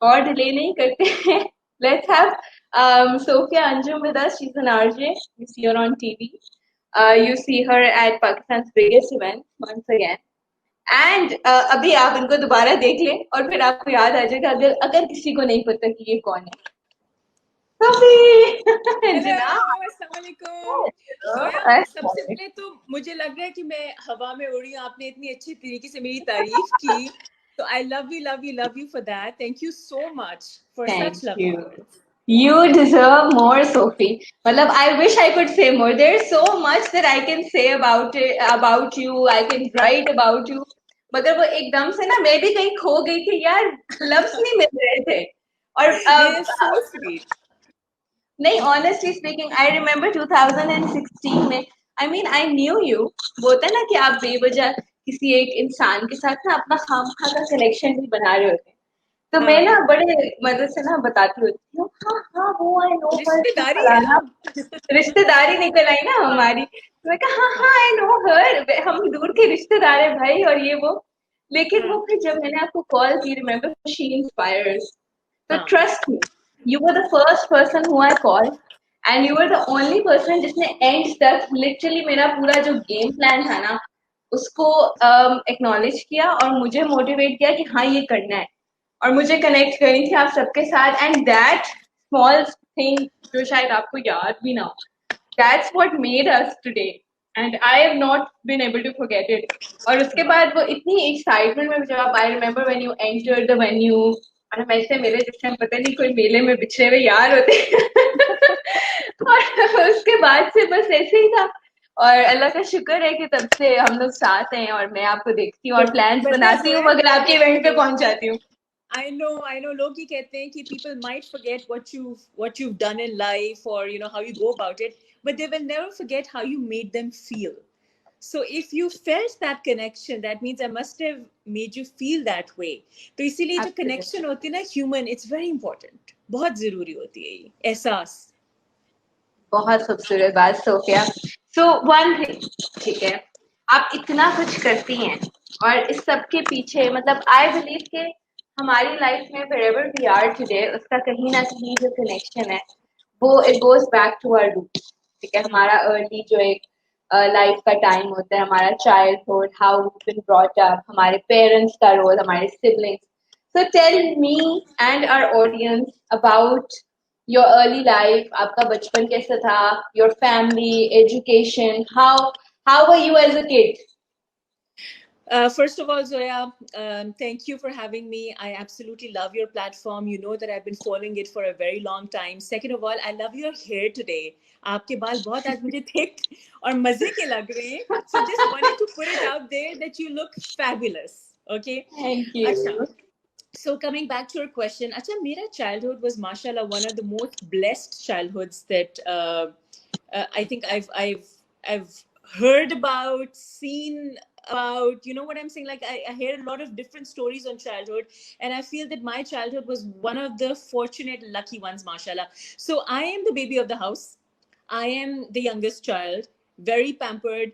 और डिले नहीं करते हैं. Let's have Sophia Anjum with us. She's an RJ. You see her on TV. You see her at Pakistan's biggest event once again. And अभी आप इनको दोबारा देख लें और फिर आपको याद आ जाएगा अगर अगर किसी को नहीं पता कि ये कौन है. सफी हेलो, जना. अस्सलाम वालेकुम. जोया, सबसे पहले तो मुझे लग रहा है कि मैं हवा में उड़ी हूँ. आपने इतनी अच्छी तरीके से मेरी तारीफ की, तो I love you for that. Thank you so much for thank such lovely you. Words. You deserve more, Sophie. मतलब I wish I could say more. There's so much that I can say about it, about you. I can write about you. मगर वो एकदम से ना मैं भी कहीं खो गई थी यार. लफ्ज नहीं मिल रहे थे. और ये सो स्वीट. नहीं, honestly speaking, I remember 2016 में. I mean, I knew you. वो होता है ना कि आप बेवजह किसी एक इंसान के साथ ना अपना खामखा का कनेक्शन भी बना रहे होते हैं. तो मैं ना हाँ, बड़े मदद से ना बताती होती हूँ, हाँ हाँ वो आई नो हर, रिश्तेदारी है फलाना. ना. रिश्तेदारी निकल आई ना हमारी. हाँ, तो मैं कहा हाँ हाँ, हाँ आई नो हर, हम दूर के रिश्तेदार है भाई और ये वो. लेकिन वो हाँ, फिर जब मैंने आपको कॉल की, रिमेम्बर शी इंस्पायर्स. So हाँ, trust me, you were the first person who I called, and you were the only person जिसने end तक literally मेरा पूरा जो game plan था ना उसको acknowledge किया और मुझे motivate किया कि हाँ ये करना है. और मुझे connect करनी थी आप सबके साथ, and that small thing जो शायद आपको याद भी ना हो, that's what made us today. And I have not been able to forget it. और उसके हाँ. बाद वो इतनी excitement में जब I remember when you entered the venue, और हम ऐसे मेरे जिस टाइम पता नहीं कोई मेले में बिछड़े हुए यार होते. और उसके बाद से बस ऐसे ही था. और अल्लाह का शुक्र है कि तब से हम लोग साथ हैं और मैं आपको देखती हूँ और प्लान्स पता है बनाती हूँ जोया, मगर आपके इवेंट पे पहुंच जाती हूँ. I know लोग ये कहते हैं कि people might forget what you've done in life, or you know how you go about it, but they will never forget how you made them feel. So if you felt that connection, that means I must have made you feel that way. तो इसीलिए जो connection होती है ना human, it's very important. बहुत जरूरी होती है ये एहसास. बहुत खूबसूरत बात सोफिया. सो वन थिंग, ठीक है, आप इतना कुछ करती हैं और इस सब के पीछे मतलब आई बिलीव के हमारी लाइफ में wherever we are today उसका कहीं ना कहीं जो कनेक्शन है वो it goes back to our roots. ठीक है, हमारा अर्ली जो एक लाइफ का टाइम होता है, हमारा childhood, how we been brought up, हमारे पेरेंट्स का रोल, हमारे siblings. So tell me and our audience about your early life, आपका बचपन कैसा था, your family, education, how were you as a kid? First of all, Zoya, thank you for having me. I absolutely love your platform. You know that I've been following it for a very long time. Second of all, I love your hair today. आपके बाल बहुत आज मुझे thick और मजे के लग रहे हैं. So just wanted to put it out there that you look fabulous. Okay. Thank अच्छा. you. So coming back to your question, अच्छा मेरा childhood was mashallah one of the most blessed childhoods that I think I've heard about, seen about, you know what I'm saying? Like I hear a lot of different stories on childhood, and I feel that my childhood was one of the fortunate, lucky ones, mashallah. So I am the baby of the house. I am the youngest child, very pampered,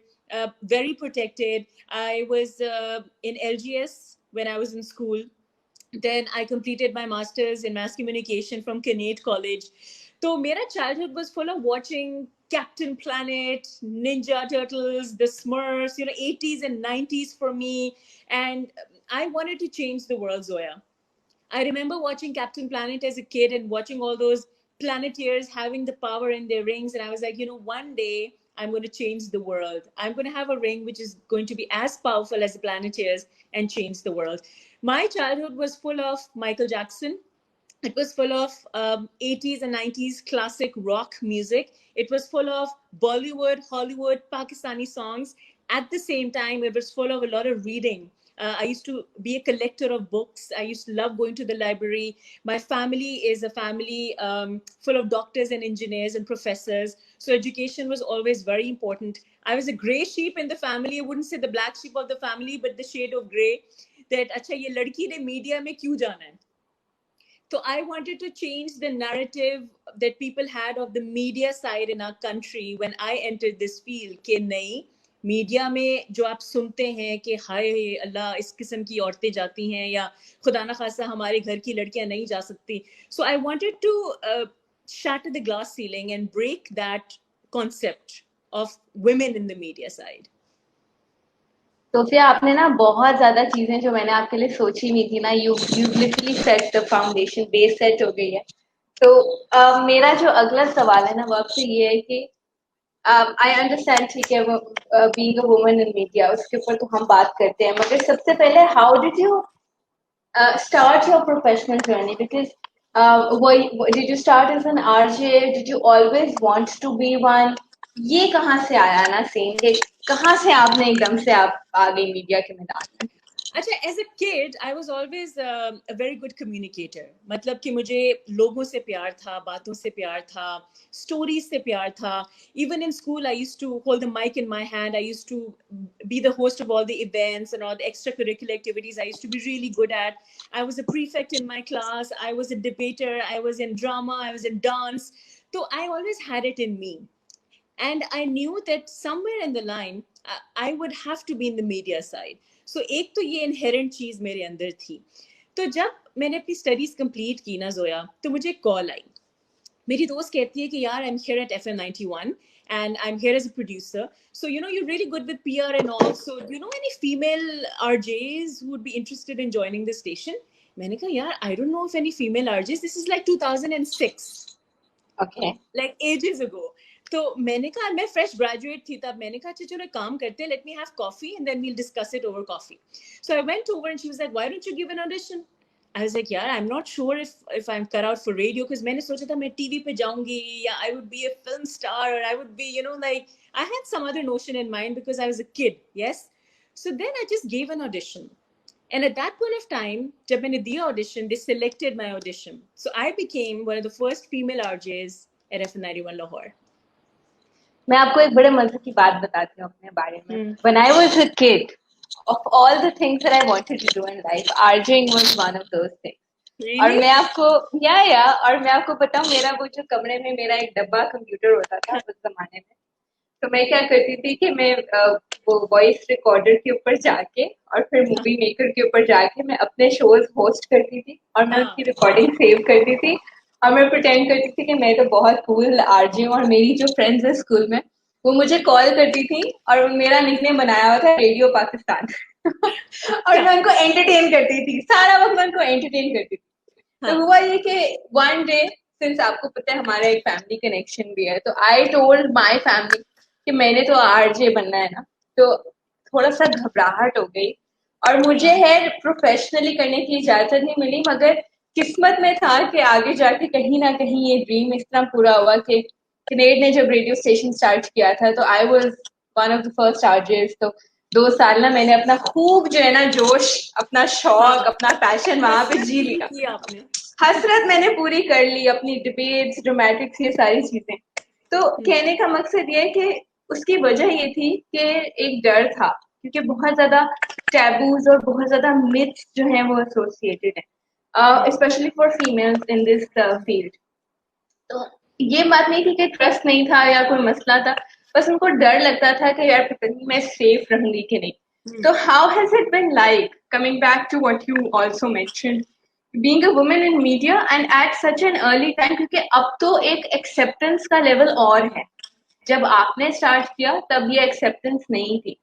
very protected. I was in LGS when I was in school. Then I completed my master's in mass communication from Kinnaird College. So my childhood was full of watching Captain Planet, Ninja Turtles, the Smurfs, you know, 80s and 90s for me. And I wanted to change the world, Zoya. I remember watching Captain Planet as a kid and watching all those planeteers having the power in their rings. And I was like, you know, one day I'm going to change the world. I'm going to have a ring which is going to be as powerful as the planeteers and change the world. My childhood was full of Michael Jackson. It was full of 80s and 90s classic rock music. It was full of Bollywood, Hollywood, Pakistani songs. At the same time, it was full of a lot of reading. I used to be a collector of books. I used to love going to the library. My family is a family full of doctors and engineers and professors. So education was always very important. I was a gray sheep in the family. I wouldn't say the black sheep of the family, but the shade of gray. That अच्छा ये लड़की ने media में क्यों जाना है. So I wanted to change the narrative that people had of the media side in our country when I entered this field. कि नहीं, मीडिया में जो आप सुनते हैं कि हाय अल्लाह इस किस्म की औरतें जाती हैं या खुदा ना खासा हमारे घर की लड़कियां नहीं जा सकती. So I wanted to shatter the glass ceiling and break that concept of women in the media side. तो फिर आपने ना बहुत ज्यादा चीजें जो मैंने आपके लिए सोची हुई थी ना, you literally set the foundation, base set हो गई है. तो मेरा जो अगला सवाल है ना वो आपसे ये है कि आई अंडरस्टैंड, ठीक है, वो being a woman in media उसके ऊपर तो हम बात करते हैं, मगर सबसे पहले how did you start your professional journey? Because did you start as an RJ? Did you always want to be one? ये कहाँ से आया ना सेम कि कहाँ से आपने एकदम से आप आ गई मीडिया के मैदान में? अच्छा, as a kid, I was always a very good communicator. मतलब कि मुझे लोगों से प्यार था, बातों से प्यार था, stories से प्यार था. Even in school, I used to hold the mic in my hand. I used to be the host of all the events and all the extracurricular activities I used to be really good at. I was a prefect in my class. I was a debater. I was in drama. I was in dance. So I always had it in me. And I knew that somewhere in the line, I would have to be in the media side. So एक तो ये inherent चीज मेरे अंदर थी. तो जब मैंने अपनी स्टडीज कंप्लीट की ना जोया, तो मुझे कॉल आई. मेरी दोस्त कहती है कि यार I'm here at FM 91 and I'm here as a producer. So you know you're really good with PR and all. So do you know any female RJs who would be interested in joining the station? मैंने कहा यार I don't know of any female RJs. This is like 2006. Okay. Like ages ago. तो मैंने कहा मैं fresh graduate थी तब. मैंने कहा अच्छा चलो काम करते हैं, let me have coffee and then we'll discuss it over coffee. So I went over and she was like why don't you give an audition. I was like यार I am not sure if I am cut out for radio, because मैंने सोचा था मैं TV पे जाऊंगी या I would be a film star और I would be you know like I had some other notion in mind because I was a kid. Yes. So then I just give an audition. And at that point of time, जब मैंने दिया audition, they selected my audition. So I became one of the first female RJs at FM 91 Lahore. मैं आपको एक बड़े मजे की बात बताती हूँ अपने बारे में. When I was a kid, of all the things that I wanted to do in life, RJing was one of those things. Really? और मैं आपको और मैं आपको बताऊं, मेरा वो जो कमरे में मेरा एक डब्बा कंप्यूटर होता था उस जमाने में, तो मैं क्या करती थी कि मैं वो वॉइस रिकॉर्डर के ऊपर जाके और फिर मूवी मेकर के ऊपर जाके मैं अपने शोज होस्ट करती थी और मैं उसकी रिकॉर्डिंग सेव करती थी और मैं प्रिटेंड करती थी कि मैं तो बहुत कूल आरजे हूँ. और मेरी जो फ्रेंड्स है स्कूल में वो मुझे कॉल करती थी और मेरा निकनेम बनाया हुआ था रेडियो पाकिस्तान. और मैं उनको एंटरटेन करती थी, सारा वक्त मैं उनको एंटरटेन करती थी. तो हुआ ये कि वन डे, सिंस आपको पता है हमारा एक फैमिली कनेक्शन भी है, तो आई टोल्ड माय फैमिली कि मैंने तो आरजे बनना है ना. तो थोड़ा सा घबराहट हो गई और मुझे है प्रोफेशनली करने की इजाजत नहीं मिली, मगर किस्मत में था कि आगे जाके कहीं ना कहीं ये ड्रीम इस तरह पूरा हुआ कि कनेड ने जब रेडियो स्टेशन स्टार्ट किया था तो I was one of the first RJs. तो 2 साल ना मैंने अपना खूब जो है ना जोश, अपना शौक, अपना पैशन वहां पे जी लिया. आपने हसरत मैंने पूरी कर ली, अपनी डिबेट्स, ड्रामेटिक्स, ये सारी चीजें. तो कहने का मकसद ये है कि उसकी वजह ये थी कि एक डर था, क्योंकि बहुत ज्यादा टैबूज और बहुत ज्यादा मिथ्स जो हैं वो एसोसिएटेड हैं, specially for females in this field. तो ये बात नहीं थी कि ट्रस्ट नहीं था या कोई मसला था, बस उनको डर लगता था कि यार पता नहीं मैं सेफ रहूंगी कि नहीं. तो how has it been like, coming back to what you also mentioned, being a woman in media and at such an early time, क्योंकि अब तो एक एक्सेप्टेंस का लेवल और है. जब आपने स्टार्ट किया तब ये एक्सेप्टेंस नहीं थी.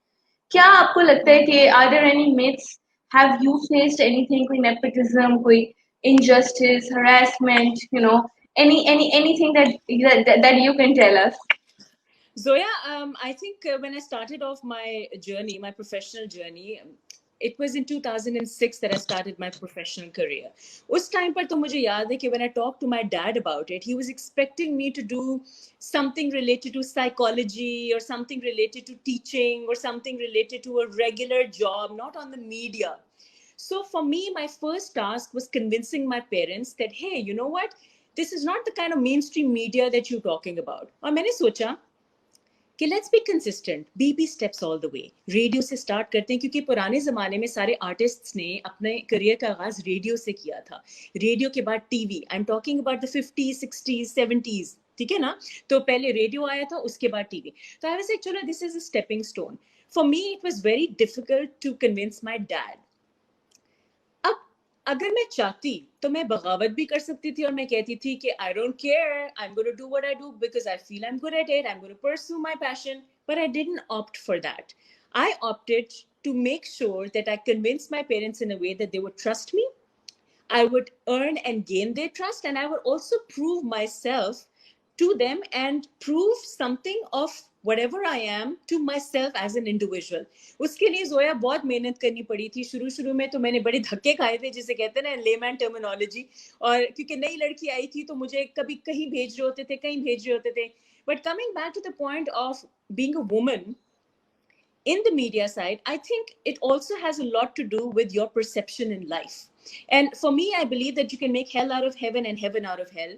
क्या आपको लगता है कि are there any myths, have you faced anything, कोई नेपोटिज्म, कोई injustice, harassment, you know, anything that you can tell us? Zoya, I think when I started off my journey, my professional journey, it was in 2006 that I started my professional career. उस time पर तो मुझे याद है कि when I talked to my dad about it, he was expecting me to do something related to psychology or something related to teaching or something related to a regular job, not on the media. So for me, my first task was convincing my parents that, hey, you know what? This is not the kind of mainstream media that you're talking about. और मैंने सोचा कि let's be consistent, baby steps all the way. Radio से start करते हैं क्योंकि पुराने ज़माने में सारे आर्टिस्ट्स ने अपने करियर का आगाज़ रेडियो से किया था. रेडियो के बाद TV. I am talking about the 50s, 60s, 70s. ठीक है ना. तो पहले रेडियो आया था, उसके बाद टीवी. तो आई वाज लाइक चलो this is a stepping stone. for me it was very difficult to convince my dad. अब अगर मैं चाहती तो मैं बगावत भी कर सकती थी और मैं कहती थी कि I don't care, I'm going to do what I do because I feel I'm good at it, I'm going to pursue my passion, but I didn't opt for that. I opted to make sure that I convinced my parents in a way that they would trust me, I would earn and gain their trust, and I would also prove myself to them and prove something of whatever I am to myself as an individual. उसके लिए जोया बहुत मेहनत करनी पड़ी थी. शुरू में तो मैंने बड़े धक्के खाए थे, जिसे कहते हैं ना लेमैन टर्मिनोलॉजी, और क्योंकि नई लड़की आई थी तो मुझे कभी कहीं भेज रहे होते थे, कहीं भेज रहे होते थे. But coming back to the point of being a woman in the media side, I think it also has a lot to do with your perception in life. And for me, I believe that you can make hell out of heaven and heaven out of hell.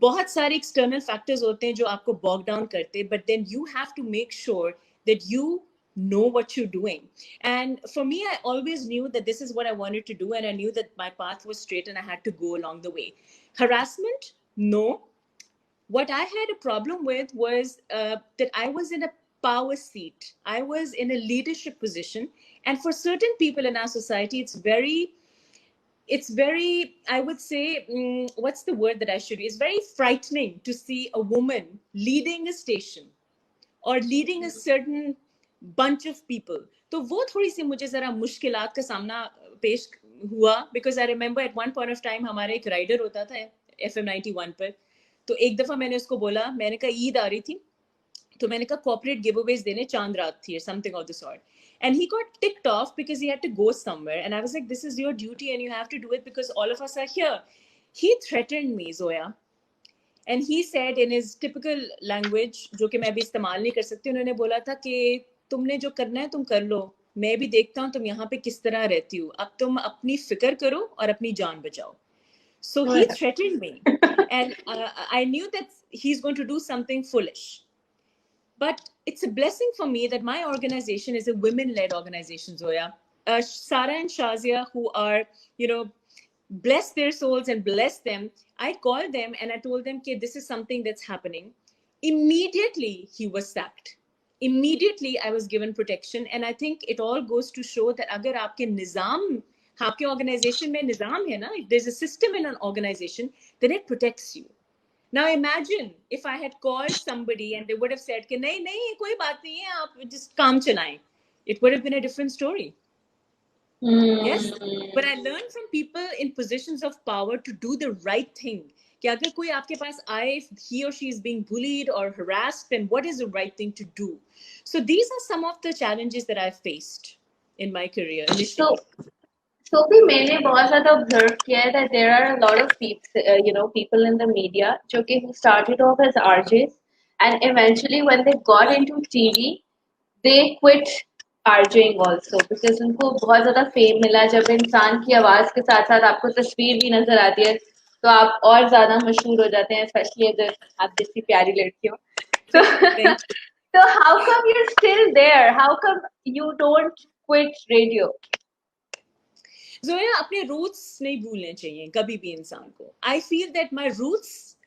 बहुत सारे external factors होते हैं जो आपको bog down करते, but then you have to make sure that you know what you're doing. And for me, I always knew that this is what I wanted to do, and I knew that my path was straight and I had to go along the way. Harassment? No. What I had a problem with was that I was in a power seat. I was in a leadership position. And for certain people in our society, it's very, I would say, what's the word that I should use? It's very frightening to see a woman leading a station or leading a certain bunch of people. तो वो थोड़ी सी मुझे जरा मुश्किलात का सामना पेश हुआ, because I remember at one point of time हमारे एक राइडर होता था FM 91 पर. तो एक दफा मैंने उसको बोला, मैंने कहा ईद आ रही थी, तो मैंने कहा कॉर्पोरेट गिवअवेज देने, चांद रात थी or something of the sort. And he got ticked off because he had to go somewhere. And I was like, this is your duty and you have to do it because all of us are here. He threatened me, Zoya. And he said in his typical language, जो कि मैं भी इस्तेमाल नहीं कर सकती, उन्होंने बोला था कि तुमने जो करना है तुम कर लो, मैं भी देखता हूँ तुम यहाँ पे किस तरह रहती हो, अब तुम अपनी फिक्र करो और अपनी जान बचाओ. So he threatened me. And I knew that he's going to do something foolish. But it's a blessing for me that my organization is a women-led organization, Zoya. Sarah and Shazia, who are, bless their souls and bless them, I called them and I told them, okay, this is something that's happening. Immediately, he was sacked. Immediately, I was given protection. And I think it all goes to show that agar aapke nizam, aapke organization mein nizam hai na, if there's a system in an organization, then it protects you. Now imagine if I had called somebody and they would have said कि नहीं नहीं कोई बात नहीं है, आप just काम चलाएं. It would have been a different story. Yes, but I learned from people in positions of power to do the right thing. कि अगर कोई आपके पास आए, he or she is being bullied or harassed, then what is the right thing to do? So these are some of the challenges that I've faced in my career initially. So भी मैंने बहुत ज़्यादा observe किया है that there are a lot of people, people in the media जो कि who started off as RJs and eventually when they got into TV, they quit RJing also because उनको बहुत ज़्यादा fame मिला. जब इंसान की आवाज़ के साथ साथ आपको तस्वीर भी नजर आती है तो आप और ज़्यादा मशहूर हो जाते हैं, especially अगर आप जैसी प्यारी लड़की हो. So how come you're still there? How come you don't quit radio? Zoya, अपने roots नहीं भूलने चाहिए कभी भी इंसान को. I feel that my roots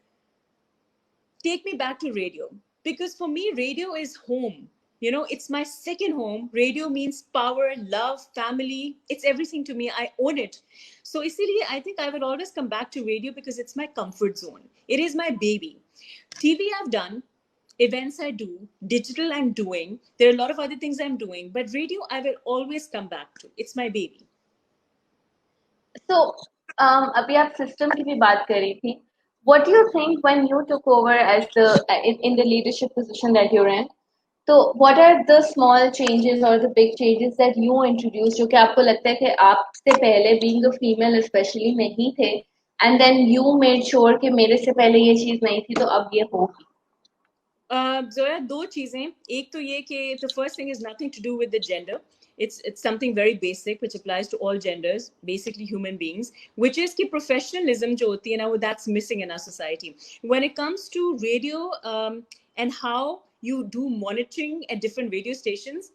take me back to radio because for me radio is home. It's my second home. Radio means power, love, family. It's everything to me. I own it. So इसीलिए I think I will always come back to radio because it's my comfort zone. It is my baby. TV I've done, events I do, digital I'm doing. There are a lot of other things I'm doing, but radio I will always come back to. It's my baby. So, अभी आप system की भी बात कर रही थी. What do you think when you took over as in the leadership position that you're in? So, what are the small changes or the big changes that you introduced जो कि आपको लगता है कि आपसे पहले being a female especially नहीं थे, and then you made sure कि मेरे से पहले ये चीज नहीं थी तो अब ये होगी? Zoya, दो चीजें. एक तो ये कि the first thing is nothing to do with the gender. It's something very basic which applies to all genders, basically human beings, which is कि professionalism जो होती है ना, that's missing in our society. When it comes to radio and how you do monitoring at different radio stations,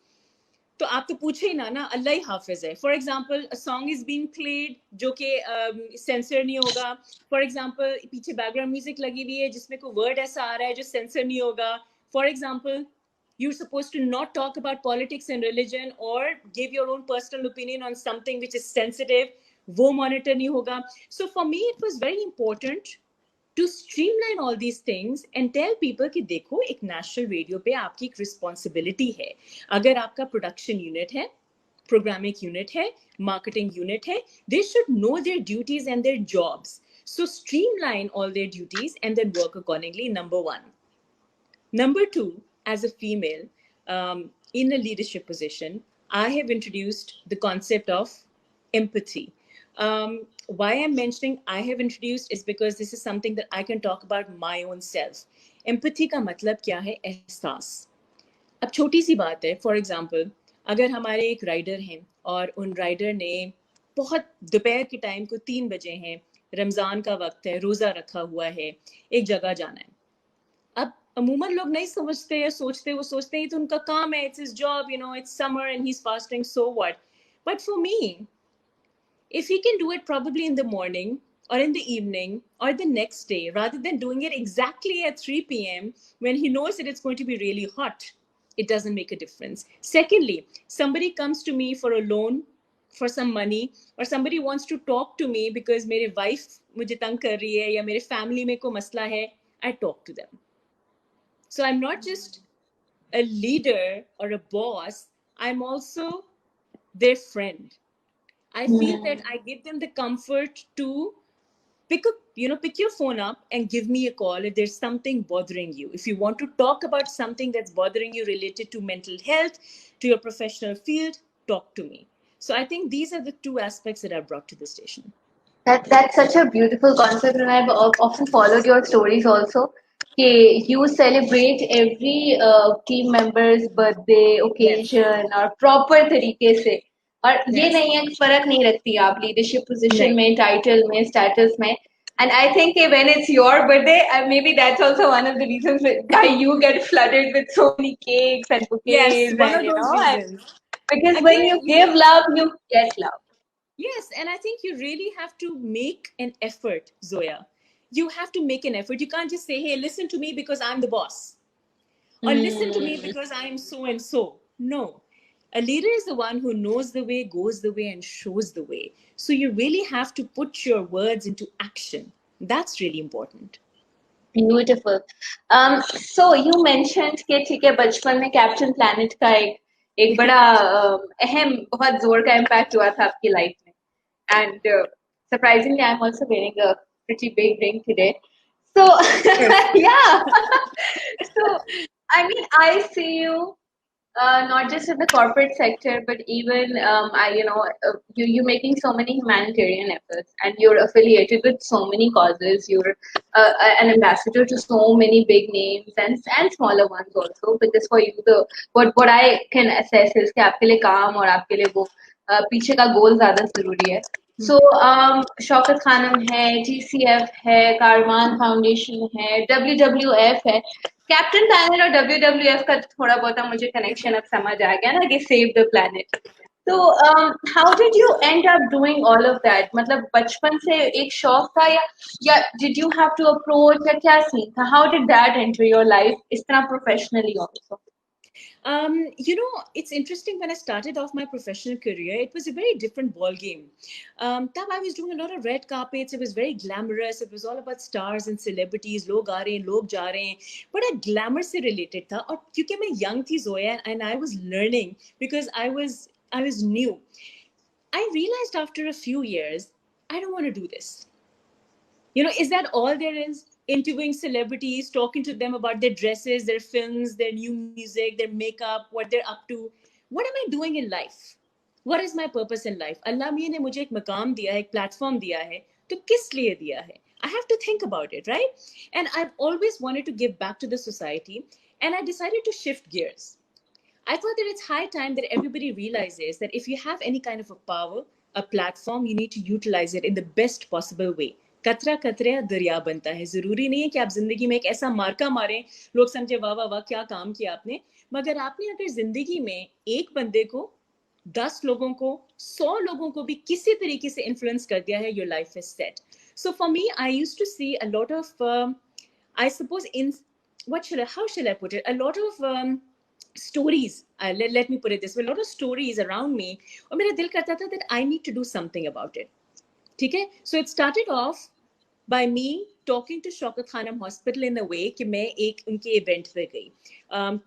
तो आप तो पूछे ही ना अल्लाह ही हाफिज है. For example, a song is being played जो कि सेंसर नहीं होगा. For example, पीछे बैकग्राउंड म्यूजिक लगी हुई है जिसमें कोई वर्ड ऐसा आ रहा है जो सेंसर नहीं होगा. For example, You're supposed to not talk about politics and religion or give your own personal opinion on something which is sensitive. वो monitor नहीं होगा. So for me, it was very important to streamline all these things and tell people कि देखो एक national radio पे आपकी एक responsibility है. अगर आपका production unit है, programming unit hai, marketing unit hai, they should know their duties and their jobs. So streamline all their duties and then work accordingly, number one. Number two, as a female in a leadership position, I have introduced the concept of empathy. Why I'm mentioning I have introduced is because this is something that I can talk about my own self. Empathy का मतलब क्या है? एहसास. अब छोटी सी बात है, for example अगर हमारे एक राइडर हैं और उन राइडर ने बहुत दोपहर के टाइम को 3 बजे हैं, रमज़ान का वक्त है, रोज़ा रखा हुआ है, एक जगह जाना है. अब अमूमन लोग नहीं समझते या सोचते, वो सोचते हैं तो उनका काम है, it's his job, you know, it's summer and he is fasting, so what. But for me, if he can do it probably in the morning or in the evening or the next day, rather than doing it exactly at 3 p.m. when he knows that it's going to be really hot, it doesn't make a difference. Secondly, somebody comes to me for a loan, for some money, or somebody wants to talk to me because मेरे wife मुझे तंग कर रही है या मेरे family में कोई मसला है, I talk to them. So I'm not just a leader or a boss, I'm also their friend. I feel that I give them the comfort to pick your phone up and give me a call if there's something bothering you. If you want to talk about something that's bothering you related to mental health, to your professional field, talk to me. So I think these are the two aspects that I've brought to the station. That's such a beautiful concept, and I've often followed your stories also. You celebrate every team member's birthday occasion और proper तरीके से, और ये नहीं है फर्क नहीं रखती आप leadership position में, title में, status में. And I think when it's your birthday, maybe that's also one of the reasons why you get flooded with so many cakes and bouquets. Yes, one and, of those reasons. Because again, when you give love, you get love. Yes, and I think you really have to make an effort, Zoya. You have to make an effort. You can't just say, hey, listen to me because I'm the boss. Or listen to me because I'm so and so. No. A leader is the one who knows the way, goes the way, and shows the way. So you really have to put your words into action. That's really important. Beautiful. So you mentioned कि ठीक है बचपन में captain planet का एक बड़ा अहम बहुत जोर का इम्पैक्ट हुआ था आपकी लाइफ में. And surprisingly, I'm also wearing a pretty big ring today. So yeah. So I mean, I see you not just in the corporate sector, but even you making so many humanitarian efforts, and you're affiliated with so many causes. You're an ambassador to so many big names and smaller ones also. Because for you, what I can assess is कि आपके लिए काम और आपके लिए वो पीछे का गोल ज़्यादा ज़रूरी है. So शौकत खानम है, GCF है, कारवान फाउंडेशन है, WWF है. कैप्टन प्लैनेट और WWF का थोड़ा बहुत मुझे कनेक्शन अब समझ आ गया ना कि सेव द प्लैनेट. तो how did you end up doing all of that? मतलब बचपन से एक शौक था या did you have to approach, या क्या सीन था? How did that enter your life इस तरह professionally also? You know, it's interesting. When I started off my professional career, it was a very different ball game. Tab I was doing a lot of red carpets. It was very glamorous. It was all about stars and celebrities. Log aa rahe hain, log ja rahe hain. But a glamour se related tha. और क्योंकि मैं young थी Zoya, and I was learning because I was new. I realized after a few years, I don't want to do this. You know, is that all there is? Interviewing celebrities, talking to them about their dresses, their films, their new music, their makeup, what they're up to. What am I doing in life? What is my purpose in life? Allah Miyan ne mujhe ek maqam diya hai, ek platform diya hai, to kis liye diya hai? I have to think about it, right? And I've always wanted to give back to the society, and I decided to shift gears. I thought that it's high time that everybody realizes that if you have any kind of a power, a platform, you need to utilize it in the best possible way. कतरा कतरा दरिया बनता है. जरूरी नहीं है कि आप जिंदगी में एक ऐसा मार्का मारें, लोग समझे वाह वाह वाह क्या काम किया आपने. मगर आपने अगर जिंदगी में एक बंदे को, 10 लोगों को, 100 लोगों को भी किसी तरीके से इन्फ्लुएंस कर दिया है, your life is set. So for me, I used to see a lot of, I suppose, how shall I put it? A lot of stories. Let me put it this way, a lot of stories around me. और मेरा दिल करता था that I need to do something about it. ठीक है? So it started off by me talking to Shaukat Khanum Hospital in a way कि मैं एक उनके event पे गई.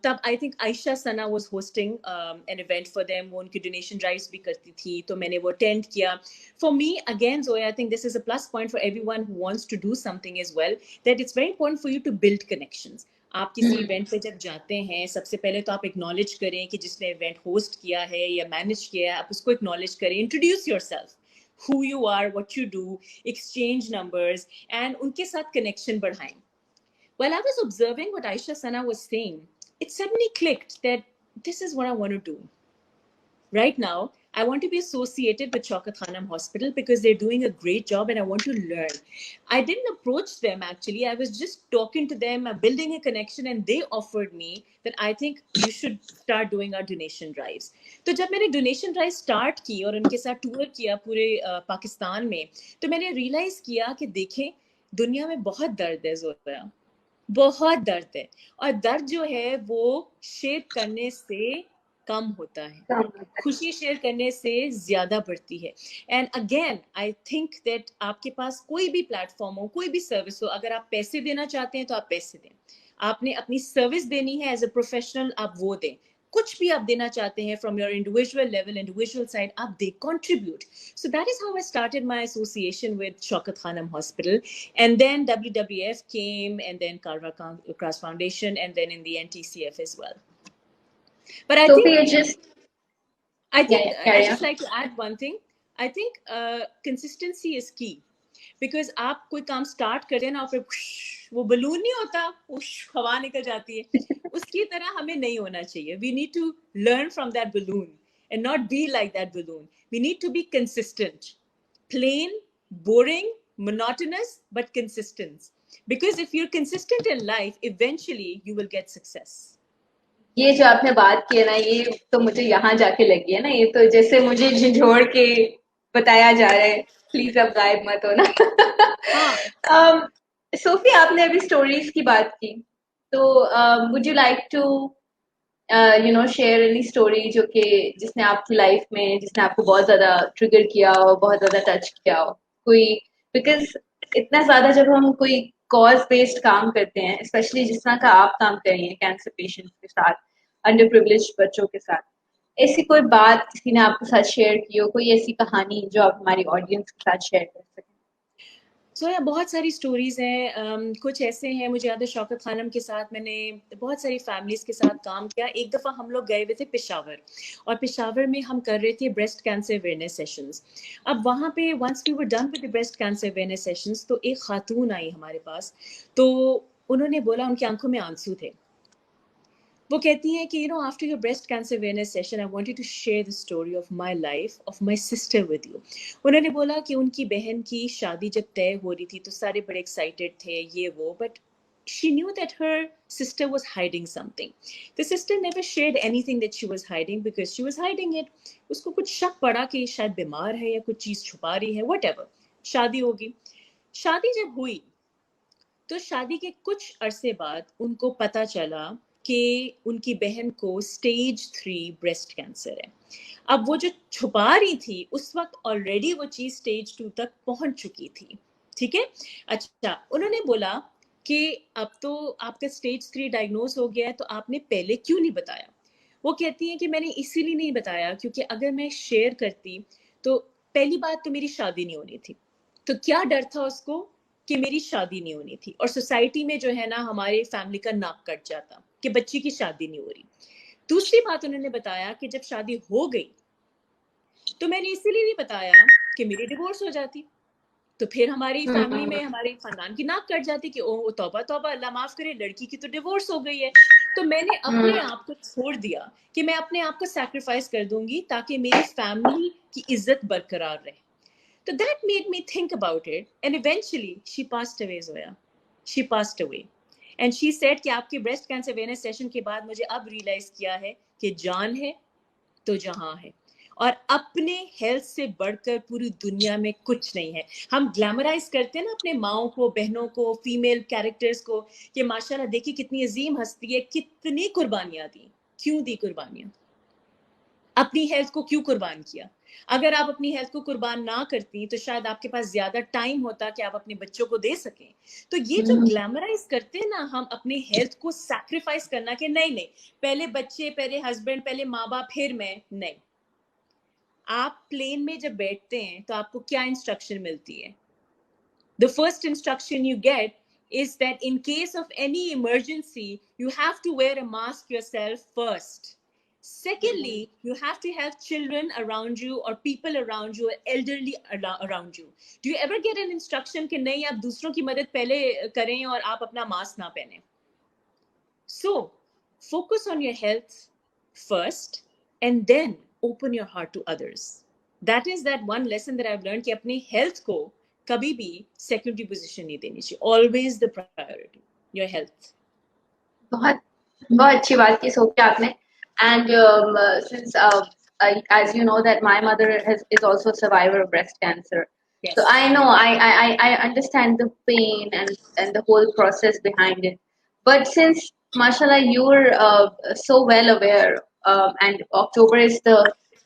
तब I think Aisha Sana was hosting an event for them. वो उनकी donation drives भी करती थी, तो मैंने वो attend किया. For me, again, Zoya, I think this is a plus point for everyone who wants to do something as well, that it's very important for you to build connections. आप किसी event पे जब जाते हैं, सबसे पहले तो आप एक्नॉलेज करें कि जिसने इवेंट होस्ट किया है या मैनेज किया है, आप उसको एक्नॉलेज करें, introduce yourself, who you are, what you do, exchange numbers, and उनके साथ connection बढ़ाएं. While I was observing what Aisha Sana was saying, it suddenly clicked that this is what I want to do. Right now, I want to be associated with Shaukat Khanum Hospital because they're doing a great job and I want to learn. I didn't approach them actually. I was just talking to them, building a connection, and they offered me that I think you should start doing our donation drives. तो जब मैंने donation drive start की और उनके साथ tour किया पूरे पाकिस्तान में, तो मैंने realize किया कि देखें, दुनिया में बहुत दर्द है ज़ोया, बहुत दर्द है, और दर्द जो है वो शेयर करने से कम होता है, खुशी शेयर करने से ज्यादा बढ़ती है. And again I think that आपके पास कोई भी प्लेटफॉर्म हो, कोई भी सर्विस हो, अगर आप पैसे देना चाहते हैं तो आप पैसे दें, आपने अपनी सर्विस देनी है एज अ प्रोफेशनल, आप वो दें. कुछ भी आप देना चाहते हैं from your individual level, individual side, आप दे, contribute. So that is how I started my association with Shaukat Khanum hospital, and then WWF came, and then Karwa Cross Foundation, and then in the end TCF as well. But I Sophie, think yeah, I just like to add one thing. I think consistency is key. Because आप कोई काम start करते हैं ना, फिर वो balloon नहीं होता, हवा निकल जाती है, उसकी तरह हमें नहीं होना चाहिए. We need to learn from that balloon and not be like that balloon. We need to be consistent. Plain, boring, monotonous, but consistent. Because if you're consistent in life, eventually you will get success. ये जो आपने बात की है ना, ये तो मुझे यहाँ जाके लगी है ना, ये तो जैसे मुझे झंझोड़ के बताया जा रहा है, प्लीज अब गायब मत होना. सोफी, आपने अभी स्टोरीज की बात की, तो would you like to share any story जो कि जिसने आपकी लाइफ में, जिसने आपको बहुत ज्यादा ट्रिगर किया हो, बहुत ज्यादा टच किया हो कोई? बिकॉज इतना ज्यादा जब हम कोई कॉज बेस्ड काम करते हैं, स्पेशली जिस तरह का आप काम कर रही हैं कैंसर पेशेंट्स के साथ, अंडर प्रिविलेज्ड बच्चों के साथ, ऐसी कोई बात किसी ने आपके साथ शेयर की हो, कोई ऐसी कहानी जो आप हमारी ऑडियंस के साथ शेयर कर सकें? So, बहुत सारी स्टोरीज हैं. कुछ ऐसे हैं, मुझे याद है शौकत खानम के साथ मैंने बहुत सारी फैमिलीज के साथ काम किया. एक दफ़ा हम लोग गए हुए थे पेशावर, और पेशावर में हम कर रहे थे ब्रेस्ट कैंसर अवेयरनेस सेशंस. अब वहाँ पे once we were done with the breast cancer awareness sessions, तो एक खातून आई हमारे पास, तो उन्होंने बोला, उनकी आंखों में आंसू थे. वो कहती हैं कि after your breast cancer awareness session, I wanted to share the story of my life, of my sister with you. उन्होंने बोला कि उनकी बहन की शादी जब तय हो रही थी तो सारे बड़े एक्साइटेड थे, ये वो, but she knew that her sister was hiding something. The sister never shared anything that she was hiding because she was hiding it. उसको कुछ शक पड़ा कि शायद बीमार है या कुछ चीज़ छुपा रही है, whatever. शादी होगी. शादी जब हुई तो शादी के कुछ अरसे बाद उनको पता चला कि उनकी बहन को स्टेज 3 ब्रेस्ट कैंसर है. अब वो जो छुपा रही थी उस वक्त ऑलरेडी वो चीज स्टेज 2 तक पहुंच चुकी थी. ठीक है. अच्छा, उन्होंने बोला कि अब तो आपका स्टेज 3 डायग्नोज हो गया है, तो आपने पहले क्यों नहीं बताया? वो कहती हैं कि मैंने इसीलिए नहीं बताया क्योंकि अगर मैं शेयर करती तो पहली बात तो मेरी शादी नहीं होनी थी. तो क्या डर था उसको कि मेरी शादी नहीं होनी थी, और सोसाइटी में जो है ना हमारे फैमिली का नाक कट जाता कि बच्ची की शादी नहीं हो रही. दूसरी बात उन्होंने बताया कि जब शादी हो गई तो मैंने इसीलिए नहीं बताया कि मेरी डिवोर्स हो जाती, तो फिर हमारी फैमिली में, हमारे खानदान की नाक कट जाती कि ओ तौबा तौबा, अल्लाह माफ करे, लड़की की तो डिवोर्स हो गई है. तो मैंने अपने आप को छोड़ दिया कि मैं अपने आप को सैक्रिफाइस कर दूंगी ताकि मेरी फैमिली की इज्जत बरकरार रहे. So that made me think about it, and eventually she passed away, Zoya. She passed away, and she said कि आपके breast cancer awareness session के बाद मुझे अब realize किया है कि जान है तो जहां है, और अपने हेल्थ से बढ़कर पूरी दुनिया में कुछ नहीं है. हम ग्लैमराइज करते हैं ना अपने माओं को, बहनों को, फीमेल कैरेक्टर्स को, कि माशाल्लाह देखिए कितनी अजीम हस्ती है, कितनी कुर्बानियां दी, क्यों दी कुर्बानियां, अपनी हेल्थ को क्यों कुर्बान किया? अगर आप अपनी हेल्थ को कुर्बान ना करती तो शायद आपके पास ज्यादा टाइम होता कि आप अपने बच्चों को दे सकें। तो ये जो ग्लैमराइज करते हैं ना हम अपने हेल्थ को सैक्रिफाइस करना कि नहीं नहीं पहले बच्चे, पहले हस्बैंड, पहले माँ बाप, फिर मैं, नहीं। आप प्लेन में जब बैठते हैं तो आपको क्या इंस्ट्रक्शन मिलती है? The first instruction you get is that in case of any emergency, you have to wear a mask yourself first. Secondly, you have to have children around you or people around you or elderly around you. Do you ever get an instruction कि नहीं आप दूसरों की मदद पहले करें और आप अपना मास्क ना पहने? So, focus on your health first and then open your heart to others. That is that one lesson that I've learned कि अपनी health को कभी भी secondary position नहीं देनी चाहिए. Always the priority, your health. बहुत बहुत अच्छी बात की सोची आपने. And since as you know that my mother is also a survivor of breast cancer, Yes. so I know I understand the pain and the whole process behind it. But since mashallah you're so well aware, and October is the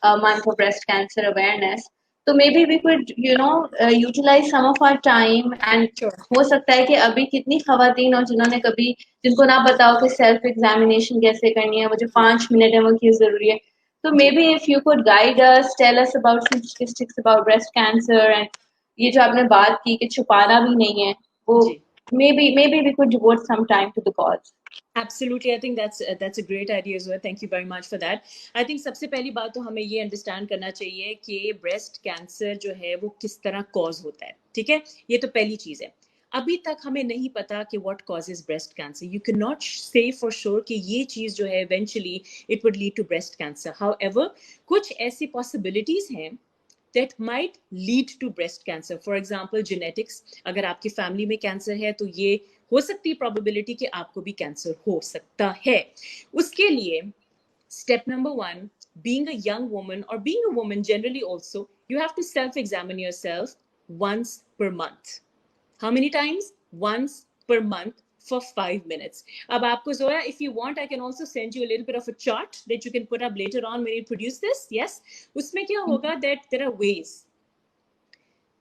month of breast cancer awareness, so maybe we could utilize some of our time. And Sure. हो सकता है कि अभी कितनी खवातीन हो जिन्होंने कभी, जिनको ना बताओ कि सेल्फ एग्जामिनेशन कैसे करनी है, वो जो 5 मिनट है वो क्यों जरूरी है. So maybe if you could guide us, tell us about some statistics about breast cancer, and ये जो आपने बात की कि छुपाना भी नहीं है, वो जी. maybe we could devote some time to the cause. Absolutely, I think that's a great idea as well. Thank you very much for that. I think सबसे पहली बात तो हमें ये अंडरस्टैंड करना चाहिए कि ब्रेस्ट कैंसर जो है वो किस तरह कॉज होता है. ठीक है, ये तो पहली चीज है. अभी तक हमें नहीं पता कि what causes breast cancer. You cannot say for sure कि ये चीज जो है eventually it would lead to breast cancer. However, कुछ ऐसी possibilities हैं that might lead to breast cancer. For example, genetics. अगर आपकी फैमिली में कैंसर है तो ये हो सकती है probability कि आपको भी कैंसर हो सकता है. उसके लिए step number 1, being a young woman or being a woman generally also, you have to self-examine yourself once per month. How many times? Once per month for 5 minutes. अब आपको Zoya, if you want, I can also send you a little bit of a chart that you can put up later on when you produce this. Yes. उसमें क्या होगा that there are ways.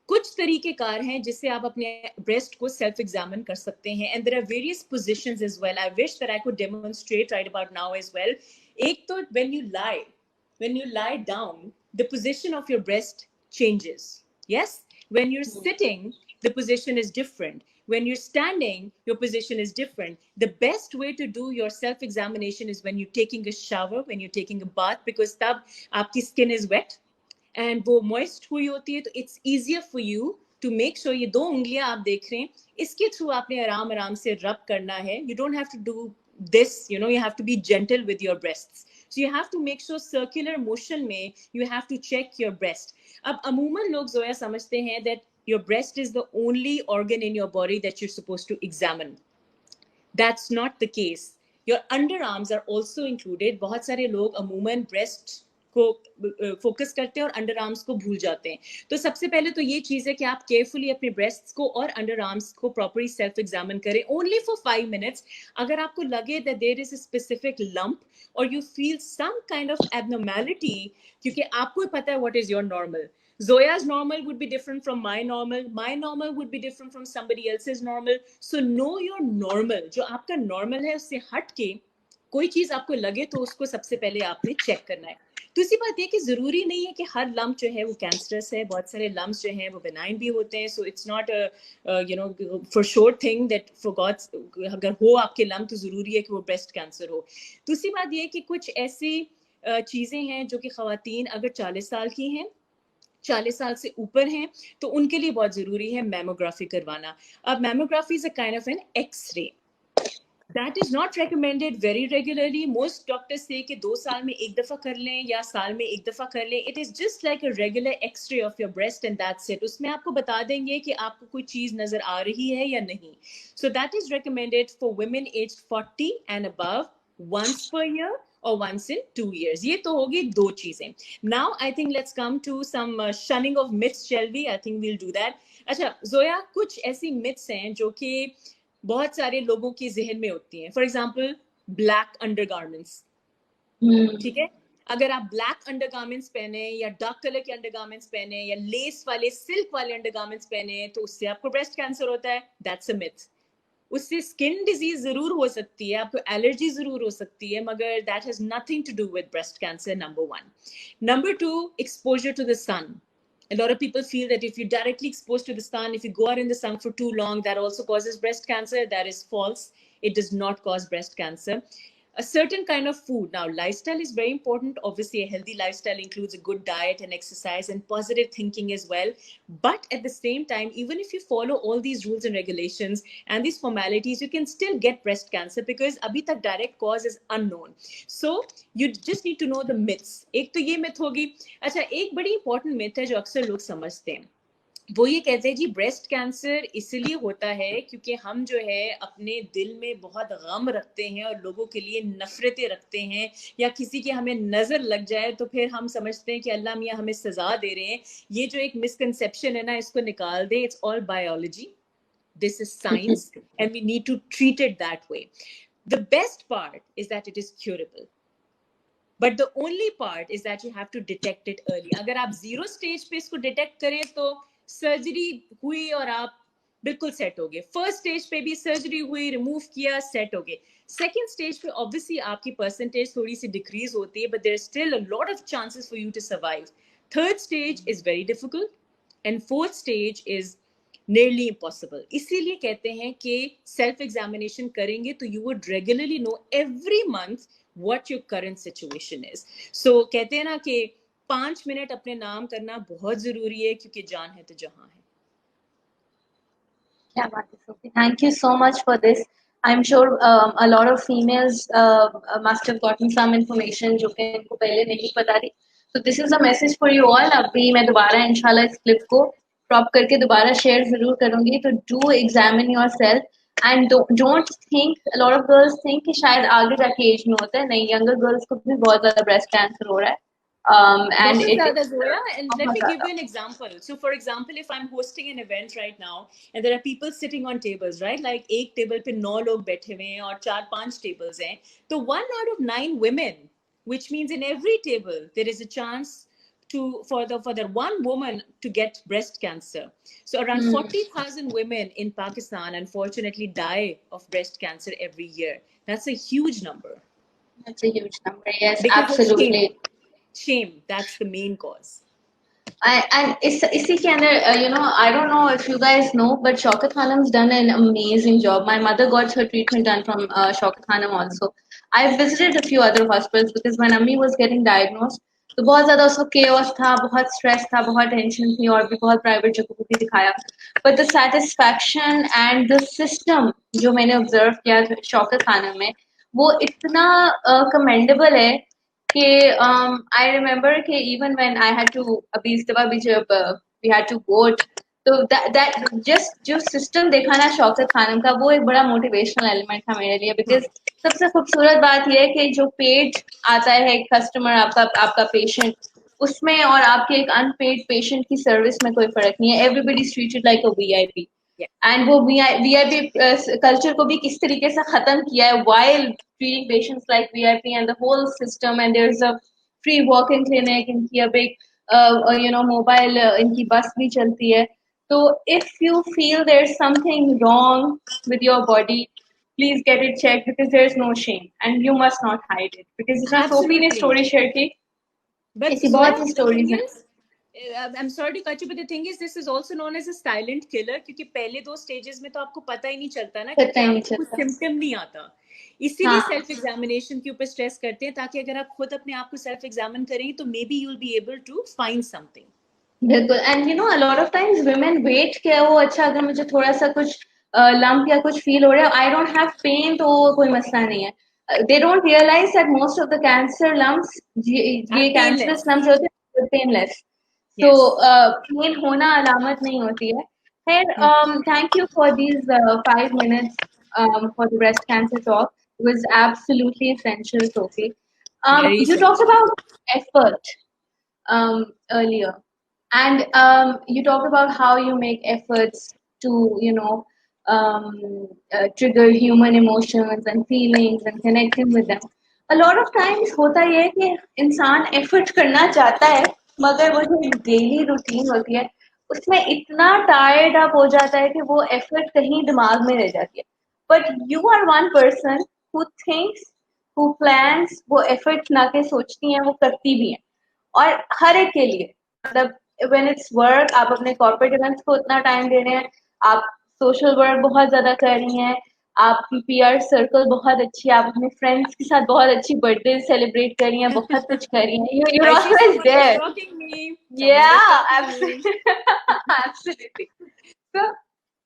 कुछ तरीकेकार हैं जिससे आप अपने ब्रेस्ट को self examine कर सकते हैं. And there are various positions as well. I wish that I could demonstrate right about now as well. एक तो when you lie down, the position of your breast changes. Yes, when you're sitting, the position is different. When you're standing, your position is different. The best way to do your self examination is when you're taking a shower, when you're taking a bath, because तब आपकी skin is wet and वो moist हुई होती है, तो it's easier for you to make sure. ये 2 उंगलियां आप देख रहे हैं, इसके थ्रू आपने आराम आराम से रब करना है. You don't have to do this, you have to be gentle with your breasts. So you have to make sure circular motion में you have to check your breast. अब अमूमन लोग जोया समझते हैं that your breast is the only organ in your body that you're supposed to examine. That's not the case. Your underarms are also included. बहुत सारे लोग अमूमन breast को फोकस करते हैं और अंडर आर्म्स को भूल जाते हैं. तो सबसे पहले तो ये चीज है कि आप केयरफुली अपने ब्रेस्ट्स को और अंडर आर्म्स को प्रॉपरली सेल्फ एग्जामिन करें, ओनली फॉर 5 मिनट्स. अगर आपको लगे that there is a specific lump और you feel some kind of abnormality, क्योंकि आपको पता है what is your normal. Zoya's normal would be different from my normal. My normal would be different from somebody else's normal. So know your normal. जो आपका normal है उससे हट के कोई चीज आपको लगे तो उसको सबसे पहले आपने चेक करना है. दूसरी बात ये कि जरूरी नहीं है कि हर लम्प जो है वो कैंसरस है. बहुत सारे लम्प्स जो हैं वो बेनाइन भी होते हैं. So it's not for sure thing that for god's अगर हो आपके लम्प तो जरूरी है कि वो ब्रेस्ट कैंसर हो. दूसरी बात ये कि कुछ ऐसी चीजें हैं जो कि खवातीन अगर 40 साल की हैं, 40 साल से ऊपर हैं, तो उनके लिए बहुत जरूरी है मैमोग्राफी करवाना. अब mammography is a kind of an x-ray. That is not recommended very regularly. Most doctors say कि 2 साल में एक दफा कर लें या साल में एक दफा कर लें. It is just like a regular X-ray of your breast and that's it. उसमें आपको बता देंगे कि आपको कोई चीज नजर आ रही है या नहीं. So that is recommended for women aged 40 and above once per year or once in 2 years. ये तो होगी 2 चीजें. Now I think let's come to some shunning of myths, shall we? I think we'll do that. अच्छा जोया, कुछ ऐसी myths हैं जो कि बहुत सारे लोगों के जहन में होती हैं. For example black undergarments. ठीक है, अगर आप ब्लैक अंडरगारमेंट्स पहने या डार्क कलर के अंडरगारमेंट्स पहने या लेस वाले सिल्क वाले अंडरगारमेंट्स पहने तो उससे आपको ब्रेस्ट कैंसर होता है, दैट्स अ मिथ. उससे स्किन डिजीज जरूर हो सकती है, आपको एलर्जी जरूर हो सकती है, मगर that has nothing to do with breast cancer. Number 1. Number 2, exposure to the sun. A lot of people feel that if you're directly exposed to the sun, if you go out in the sun for too long, that also causes breast cancer. That is false. It does not cause breast cancer. A certain kind of food. Now, lifestyle is very important. Obviously, a healthy lifestyle includes a good diet and exercise and positive thinking as well. But at the same time, even if you follow all these rules and regulations and these formalities, you can still get breast cancer because abhi tak direct cause is unknown. So you just need to know the myths. एक तो ये myth होगी. अच्छा, एक बड़ी important myth है जो अक्सर लोग समझते हैं. वो ये कहते हैं जी ब्रेस्ट कैंसर इसलिए होता है क्योंकि हम जो है अपने दिल में बहुत गम रखते हैं और लोगों के लिए नफरतें रखते हैं, या किसी की हमें नजर लग जाए तो फिर हम समझते हैं कि अल्लाह मियाँ हमें सजा दे रहे हैं. ये जो एक मिसकंसेप्शन है ना, इसको निकाल दे. It's all biology, this is science, and we need to treat it that way. The best part is that it is curable. But the only part is that you have to detect it early. अगर आप 0 stage पे इसको detect करें तो surgery हुई और आप बिल्कुल सेट हो गए. फर्स्ट स्टेज पे भी सर्जरी हुई, रिमूव किया, सेट हो गए. सेकेंड स्टेज पे ऑब्वियसली आपकी परसेंटेज थोड़ी सी डिक्रीज होती है, but there is still a lot of chances for you to survive. Third stage is very difficult and fourth stage is nearly impossible. इसीलिए कहते हैं कि सेल्फ एग्जामिनेशन करेंगे तो you would regularly know every month what your current situation is. So कहते हैं ना कि 5 मिनट अपने नाम करना बहुत जरूरी है क्योंकि जान है तो जहां है. क्या बात है Sophie, thank you so much for this. I am sure a lot of females must have gotten some information जो कि इनको पहले नहीं पता थी. So this is a message for you all. अभी मैं दोबारा इंशाल्लाह इस क्लिप को क्रॉप करके दोबारा शेयर जरूर करूंगी. तो do examine yourself and don't think, a lot of girls think कि शायद आगे जाके एज में होता है. नहीं, यंगर गर्ल्स को भी बहुत ज्यादा ब्रेस्ट कैंसर हो रहा है. And बहुत it ज़्यादा जोया. And let बहुत me give ज्यादा. you an example. So for example, if I'm hosting an event right now and there are people sitting on tables, right? Like एक टेबल पे 9 लोग बैठे हुए हैं और 4-5 tables हैं, तो 1 out of 9 women, which means in every table there is a chance for the one woman to get breast cancer. So around 40,000 women in Pakistan unfortunately die of breast cancer every year. That's a huge number. That's a huge number. Yes, Because of absolutely. Shame, that's the main cause. And इसी के अंदर, you know, I don't know if you guys know, but Shaukat Khanum's done an amazing job. My mother got her treatment done from Shaukat Khanum also. I've visited a few other hospitals because when Ammi was getting diagnosed, तो बहुत ज्यादा उसको chaos था, बहुत stress था, बहुत tension थी, और भी बहुत private जगहों पे भी दिखाया. But the satisfaction and the system जो मैंने observe किया शौकत खानम में, वो इतना commendable है कि I remember कि even when I had to अभी इस दफा भी जब we had to vote, तो that just जो system देखा ना शौकत खानम का, वो एक बड़ा motivational element था मेरे लिए. because सबसे खूबसूरत बात ये है कि जो paid आता है कस्टमर, आपका पेशेंट, उसमें और आपके एक अनपेड पेशेंट की सर्विस में कोई फर्क नहीं है. Everybody is treated like a VIP. And वो वीआईपी कल्चर को भी किस तरीके से खत्म किया है while treating patients like VIP and the whole system. And there's a free walk-in clinic. इनकी अब एक you know मोबाइल इनकी बस भी चलती है. तो if you feel there's something wrong with your body, please get it checked because there's no shame and you must not hide it. Because जिस तरह सोफी ने स्टोरी शेयर की, But ऐसी Zoya, बहुत सी the स्टोरीज thing हैं. is, I'm sorry to cut you, but the thing is, this is also known as a silent killer क्योंकि पहले 2 stages में तो आपको पता ही नहीं चलता ना, पता क्योंकि ही नहीं आपको कुछ चलता. symptom नहीं आता. इसीलिए हाँ, सेल्फ एग्जामिनेशन के ऊपर स्ट्रेस करते हैं ताकि अगर आप खुद अपने आप को सेल्फ एग्जामिन करेंगे तो may be you will be able to find something. बिल्कुल. And you know a lot of times women wait क्या वो, अच्छा अगर मुझे थोड़ा सा कुछ लंप या कुछ फील हो रहा है, आई डोंट हैव पेन, तो कोई मसला नहीं है. They don't realise that most of the cancer lumps, ये कैंसरस पेनलेस. लम्प्स होते हैं पेनलेस. तो यस. पेन होना अलामत नहीं होती है. खैर, thank you for these 5 minutes for the breast cancer talk. It was absolutely essential, Sophie. Very You talked essential. about effort earlier, and you talked about how you make efforts to, you know, trigger human emotions and feelings and connecting with them. a lot of times होता ये है कि इंसान effort करना चाहता है, मगर वो जो डेली रूटीन होती है उसमें इतना टायर्ड अप हो जाता है कि वो एफर्ट कहीं दिमाग में रह जाती है. But you are one person who thinks, who plans, वो एफर्ट ना के सोचती हैं, वो करती भी हैं. और हर एक के लिए, मतलब व्हेन इट्स वर्क, आप अपने कॉर्पोरेट इवेंट्स को उतना टाइम दे रहे हैं, आप सोशल वर्क बहुत ज्यादा कर रही हैं, आपकी पीआर सर्कल बहुत अच्छी है, आप अपने फ्रेंड्स के साथ बहुत अच्छी बर्थडे सेलिब्रेट कर रही हैं, बहुत कुछ कर रही हैं, you're I see always someone was there. stalking me. Someone was Yeah, stalking me. absolutely. So,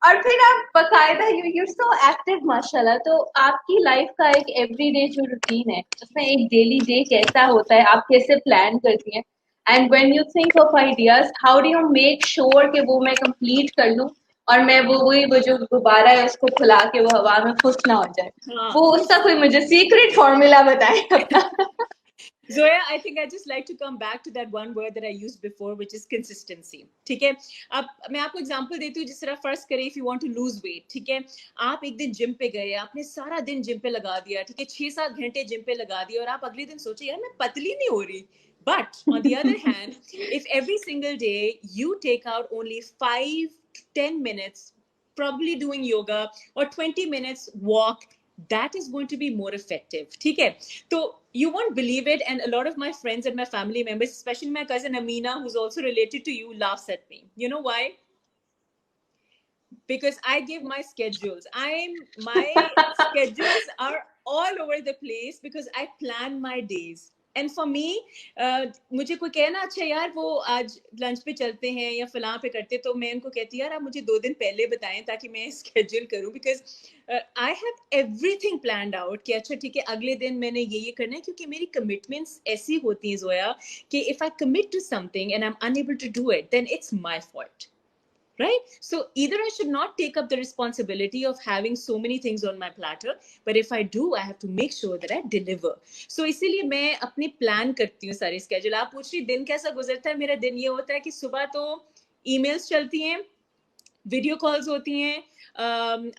और फिर आप बकायदा you're so active माशाल्लाह. तो आपकी लाइफ का एक एवरीडे जो रूटीन है उसमें एक डेली डे कैसा होता है, आप कैसे प्लान करती हैं, and when you think of ideas, how do you make sure कि वो मैं कंप्लीट कर लूं और मैं वो जो गुब्बारा है उसको फुला के वो हवा में खुश ना हो जाए. हाँ. वो उसका कोई मुझे सीक्रेट फॉर्मूला बताएं अपना. Zoya, I think I just like to come back to that one word that I used before, which is consistency. ठीक है. अब मैं आपको एग्जांपल देती हूँ. जिस तरह फर्स्ट करें, if you want to lose weight, ठीक है, आप एक दिन जिम पे गए, आपने सारा दिन जिम पे लगा दिया, ठीक है, 6-7 घंटे जिम पे लगा दिया, और आप अगले दिन सोचे यार मैं पतली नहीं हो रही. But on the other hand, if every single day you take out only 5 to 10 minutes, probably doing yoga, or 20 minutes walk, that is going to be more effective. ठीक है. So you won't believe it, and a lot of my friends and my family members, especially my cousin Amina, who's also related to you, laughs at me. You know why? Because I give my schedules. My schedules are all over the place because I plan my days. And for me, मुझे कोई कहना अच्छा यार वो आज lunch पे चलते हैं या फलां पे करते, तो मैं उनको कहती यार आप मुझे 2 दिन पहले बताएं ताकि मैं स्केड्यूल करूं. Because I have everything planned out कि अच्छा ठीक है अगले दिन मैंने ये करना है, क्योंकि मेरी कमिटमेंट्स ऐसी होती हैं जोया कि if I commit to something and I am unable to do it, then it's my fault. Right? So either I should not take up the responsibility of having so many things on my platter, but if I do, I have to make sure that I deliver. So इसीलिए मैं अपने plan करती हूँ सारे schedule. आप पूछ रही दिन कैसा गुजरता है, मेरा दिन ये होता है कि सुबह तो ईमेल्स चलती हैं, video calls hoti hain.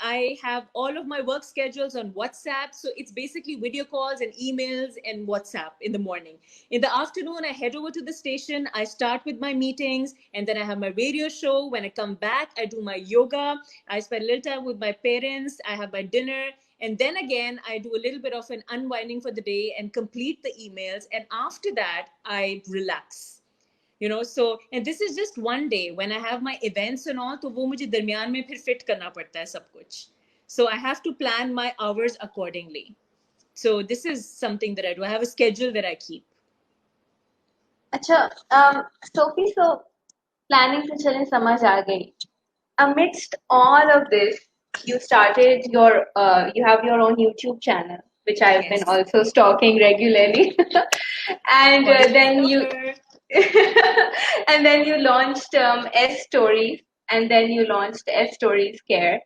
I have all of my work schedules on WhatsApp. So it's basically video calls and emails and WhatsApp in the morning. In the afternoon, I head over to the station. I start with my meetings, and then I have my radio show. When I come back, I do my yoga. I spend a little time with my parents. I have my dinner. And then again, I do a little bit of an unwinding for the day and complete the emails. And after that, I relax. So, and this is just one day. When I have my events and all, तो वो मुझे दरमियान में फिर fit करना पड़ता है सब कुछ. So I have to plan my hours accordingly. So this is something that I do. I have a schedule that I keep. अच्छा, Sophie, so planning to चलें समझ आ गई. Amidst all of this, you started you have your own YouTube channel, which I've been also stalking regularly, and then you and then you launched S Stories, and then you launched S Stories Care,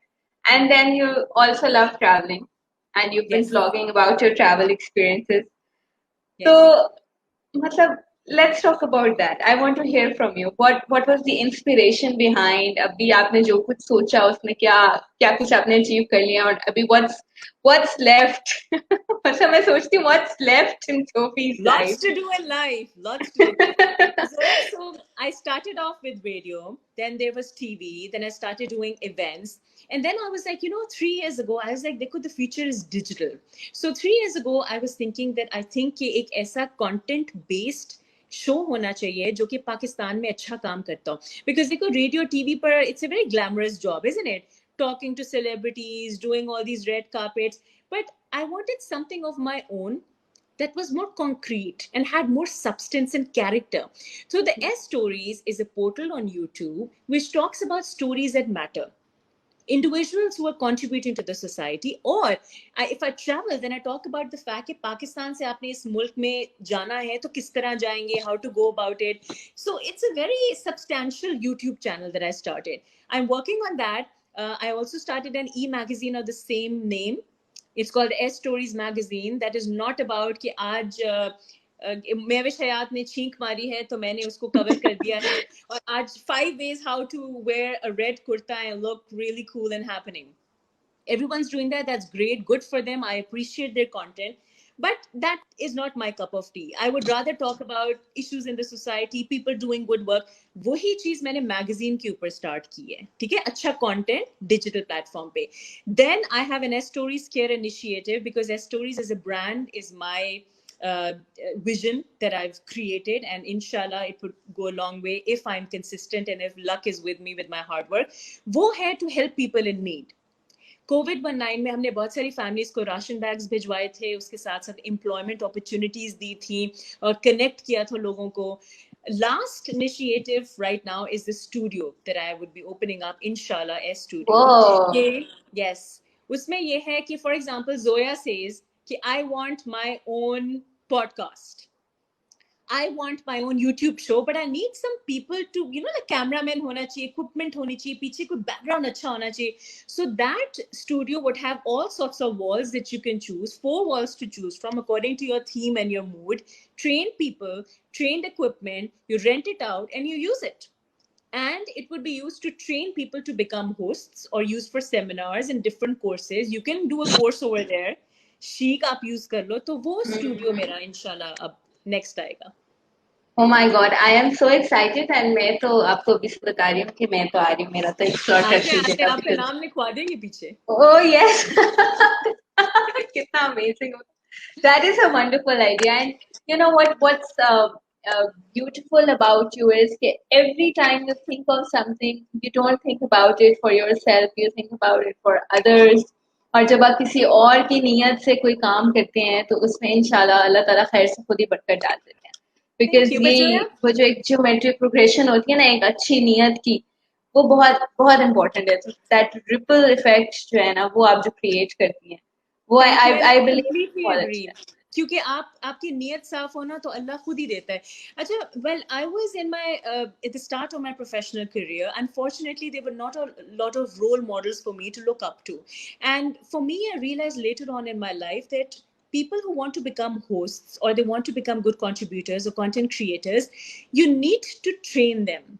and then you also love traveling, and you've been vlogging about your travel experiences. So, matlab, let's talk about that. I want to hear from you. What was the inspiration behind? अभी आपने जो कुछ सोचा उसमें क्या कुछ आपने achieve कर लिया, और अभी what's left? मतलब मैं सोचती हूँ what's left in Sophie's life. Lots to do in life. Lots to do. So I started off with radio. Then there was TV. Then I started doing events. And then I was like, 3 years ago, I was like, देखो, the future is digital. So 3 years ago, I was thinking that I think कि एक ऐसा content based show होना चाहिए जो कि पाकिस्तान में अच्छा काम करता हो. बिकॉज देखो रेडियो टीवी पर it's a very glamorous job, isn't it? Talking to celebrities, doing all these red carpets. But I wanted something of my own that was more concrete and had more substance and character. So the S Stories is a portal on YouTube which talks about stories that matter. Individuals who are contributing to the society, or if I travel, then I talk about the fact that Pakistan se aapne is mulk mein jana hai to kis tarah jayenge, how to go about it. So it's a very substantial YouTube channel that I started. I'm working on that. I also started an e-magazine of the same name. It's called S Stories Magazine. That is not about कि आज महविश हयात ने छींक मारी है तो मैंने उसको cover कर दिया है, और आज 5 ways how to wear a red kurta and look really cool and happening. Everyone's doing that. That's great. Good for them. I appreciate their content. But that is not my cup of tea. I would rather talk about issues in the society, people doing good work. वही चीज मैंने magazine के ऊपर start की है, ठीक है, अच्छा कंटेंट डिजिटल प्लेटफॉर्म पे. Then I have an S Stories Care initiative, because S Stories as a brand is my uh, vision that I've created, and inshallah it would go a long way if I'm consistent and if luck is with me with my hard work. वो है to help people in need. कोविड-19 में हमने बहुत सारी families को ration bags भिजवाए थे, उसके साथ साथ एम्प्लॉयमेंट अपॉर्चुनिटीज दी थी और कनेक्ट किया था लोगों को. Last initiative right now is the studio that I would be opening up, inshallah, S Studio. Whoa. Yes. उसमें ये है कि for example Zoya says कि I want my own podcast. I want my own YouTube show, but I need some people to, you know, like cameraman hona chahiye, equipment honi chahiye, piche koi background acha hona chahiye. So that studio would have all sorts of walls that you can choose, 4 walls to choose from according to your theme and your mood. Trained people, trained equipment, you rent it out and you use it. And it would be used to train people to become hosts or used for seminars and different courses. You can do a course over there. Chic आप use कर लो, तो वो studio मेरा इंशाल्लाह अब next आएगा. Oh my God, I am so excited and मैं तो आपको अभी से बता रही हूँ कि मैं तो आ रही हूँ, मेरा तो एक slot रख दीजिएगा. आपका नाम लिखवा देंगे पीछे. Oh yes. कितना amazing होता. That is a wonderful idea, and you know what's beautiful about you is that every time you think of something, you don't think about it for yourself, you think about it for others. और जब आप किसी और की नीयत से कोई काम करते हैं तो उसमें इंशाल्लाह अल्लाह ताला खैर से खुद ही बरकत डाल देते हैं. बिकॉज ये वो जो एक ज्योमेट्रिक प्रोग्रेशन होती है ना एक अच्छी नीयत की, वो बहुत बहुत इम्पोर्टेंट है. दैट रिपल इफेक्ट जो है ना वो आप जो क्रिएट करती हैं वो आई बिलीव, क्योंकि आपकी नीयत साफ होना तो अल्लाह खुद ही देता है. अच्छा, well, I was in my at the start of my professional career, unfortunately there were not a lot of role models for me to look up to, and for me I realized later on in my life that people who want to become hosts or they want to become good contributors or content creators, you need to train them.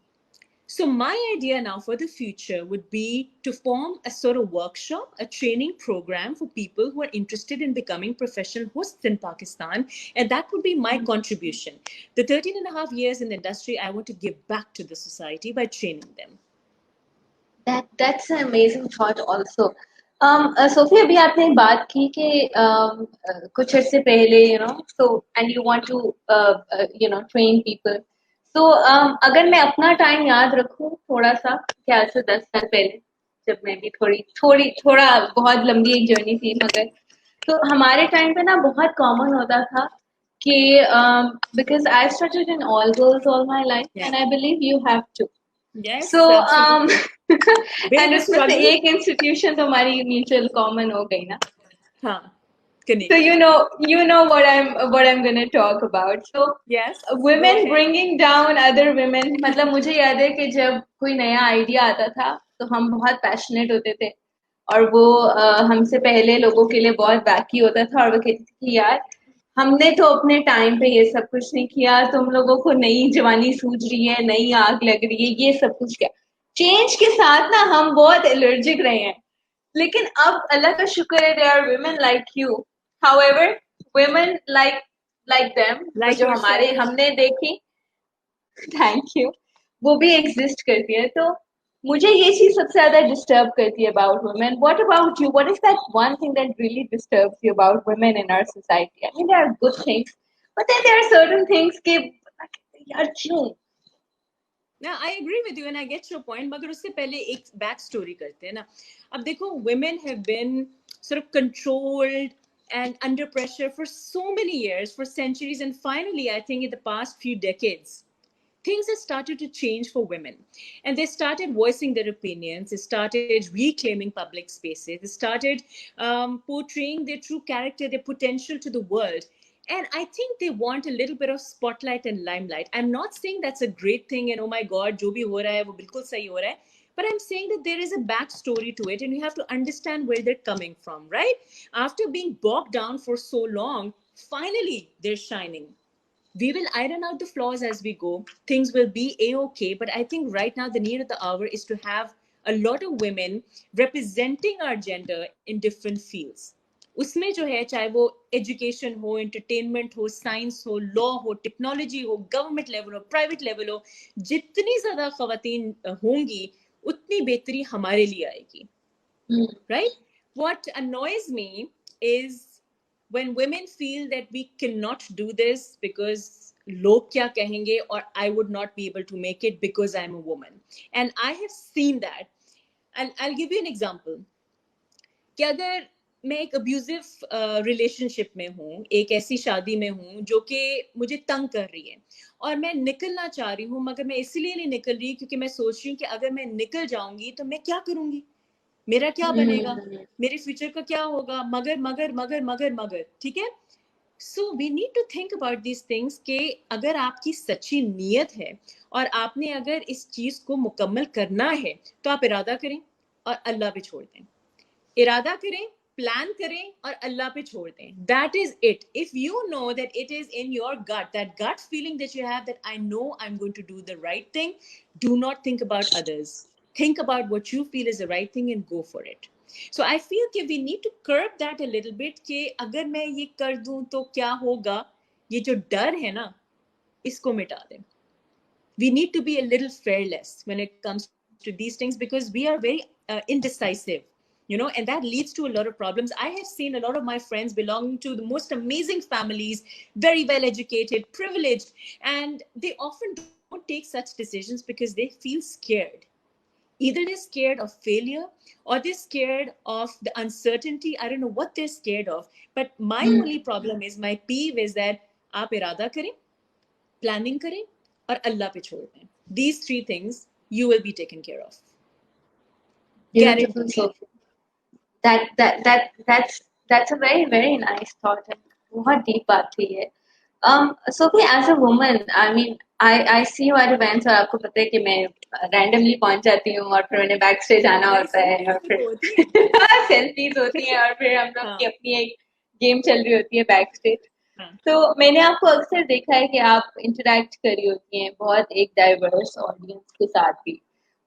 So my idea now for the future would be to form a sort of workshop, a training program for people who are interested in becoming professional hosts in Pakistan. And that would be my contribution. The 13 and a half years in the industry, I want to give back to the society by training them. That's an amazing thought also. Sophie, अभी आपने बात की कि कुछ अर्से पहले, you know, so and you want to you know train people. तो अगर मैं अपना टाइम याद रखूं थोड़ा सा, क्या से 10 साल पहले जब मैं भी थोड़ा बहुत लंबी एक जर्नी थी, मगर तो हमारे टाइम पे ना बहुत कॉमन होता था कि because I started in all girls all my life and I believe you have to. Yes. So and उसमें से एक इंस्टीट्यूशन तो हमारी म्यूचुअल कॉमन हो गई ना. हाँ. So you know what I'm going to talk about. So yes, women bringing down other women. मतलब मुझे याद है कि जब कोई नया आइडिया आता था तो हम बहुत पैशनेट होते थे और वो हमसे पहले लोगों के लिए बहुत बैकी होता था और वो कहती थी कि यार हमने तो अपने टाइम पे ये सब कुछ नहीं किया, तुम लोगों को नई जवानी सूझ रही है, नई आग लग रही है, ये सब कुछ क्या. चेंज के साथ ना हम बहुत एलर्जिक रहे हैं, लेकिन अब अल्लाह का शुक्र है, there are women like you. However, women like them, like जो हमारे हमने देखी, thank you, वो भी exist करती है. तो मुझे ये चीज सबसे ज्यादा डिस्टर्ब करती है about women. What about you? What is that one thing that really disturbs you about women in our society? I mean, there are good things, but then there are certain things कि यार क्यों? Now, I agree with you and I get your point, मगर उससे पहले एक back story करते हैं ना. अब देखो, women have been sort of controlled and under pressure for so many years, for centuries, and finally, I think in the past few decades, things have started to change for women. And they started voicing their opinions, they started reclaiming public spaces, they started portraying their true character, their potential to the world. And I think they want a little bit of spotlight and limelight. I'm not saying that's a great thing and oh my God, jo bhi ho raha hai, wo bilkul sahi ho raha hai. But I'm saying that there is a backstory to it and you have to understand where they're coming from, right? After being bogged down for so long, finally they're shining. We will iron out the flaws as we go. Things will be a-okay. But I think right now the need of the hour is to have a lot of women representing our gender in different fields. उसमें जो है, चाहे वो education हो, entertainment हो, science हो, law हो, technology हो, गवर्नमेंट लेवल हो, प्राइवेट लेवल हो, जितनी ज्यादा खवातीन होंगी उतनी बेहतरी हमारे लिए आएगी. Right? What annoys me is when women feel that we cannot do this because log kya kahenge, or I would not be able to make it because I'm a woman. And I have seen that. And I'll give you an example. कि अगर मैं एक abusive relationship में हूँ, एक ऐसी शादी में हूँ जो कि मुझे तंग कर रही है और मैं निकलना चाह रही हूँ, मगर मैं इसलिए नहीं निकल रही क्योंकि मैं सोच रही हूँ कि अगर मैं निकल जाऊंगी तो मैं क्या करूंगी, मेरा क्या बनेगा, मेरे फ्यूचर का क्या होगा, मगर मगर मगर मगर मगर. ठीक है. So we need to think about these things कि अगर आपकी सच्ची नीयत है और आपने अगर इस चीज को मुकम्मल करना है तो आप इरादा करें और अल्लाह पे छोड़ दें. इरादा करें, प्लान करें और अल्लाह पे छोड़ दें. That is it. If you know that it is in your gut, that gut feeling that you have, that I know I am going to do the right thing, do not think about others. Think about what you feel is the right thing and go for it. So I feel कि we need to curb that a little bit कि अगर मैं ये कर दूं तो क्या होगा, ये जो डर है ना, इसको मिटा दें. We need to be a little fearless when it comes to these things because we are very indecisive, you know, and that leads to a lot of problems. I have seen a lot of my friends belonging to the most amazing families, very well educated, privileged, and they often don't take such decisions because they feel scared. Either they're scared of failure or they're scared of the uncertainty. I don't know what they're scared of. But my only problem is, my peeve is that aap irada kare, planning kare, aur Allah pe chhod dein. These three things you will be taken care of. Beautiful, Sophie. That's a very, very nice thought and बहुत deep बात थी ये. Sophie, as a woman, I mean, I see you at events और आपको पता है कि मैं randomly पहुंच जाती हूँ और फिर मैंने बैक स्टेज आना होता है और फिर सेल्फीज होती हैं और फिर हम लोग की अपनी एक गेम चल रही होती है बैक स्टेज. तो मैंने आपको अक्सर देखा है कि आप इंटरेक्ट कर रही होती हैं बहुत एक डाइवर्स ऑडियंस के साथ भी,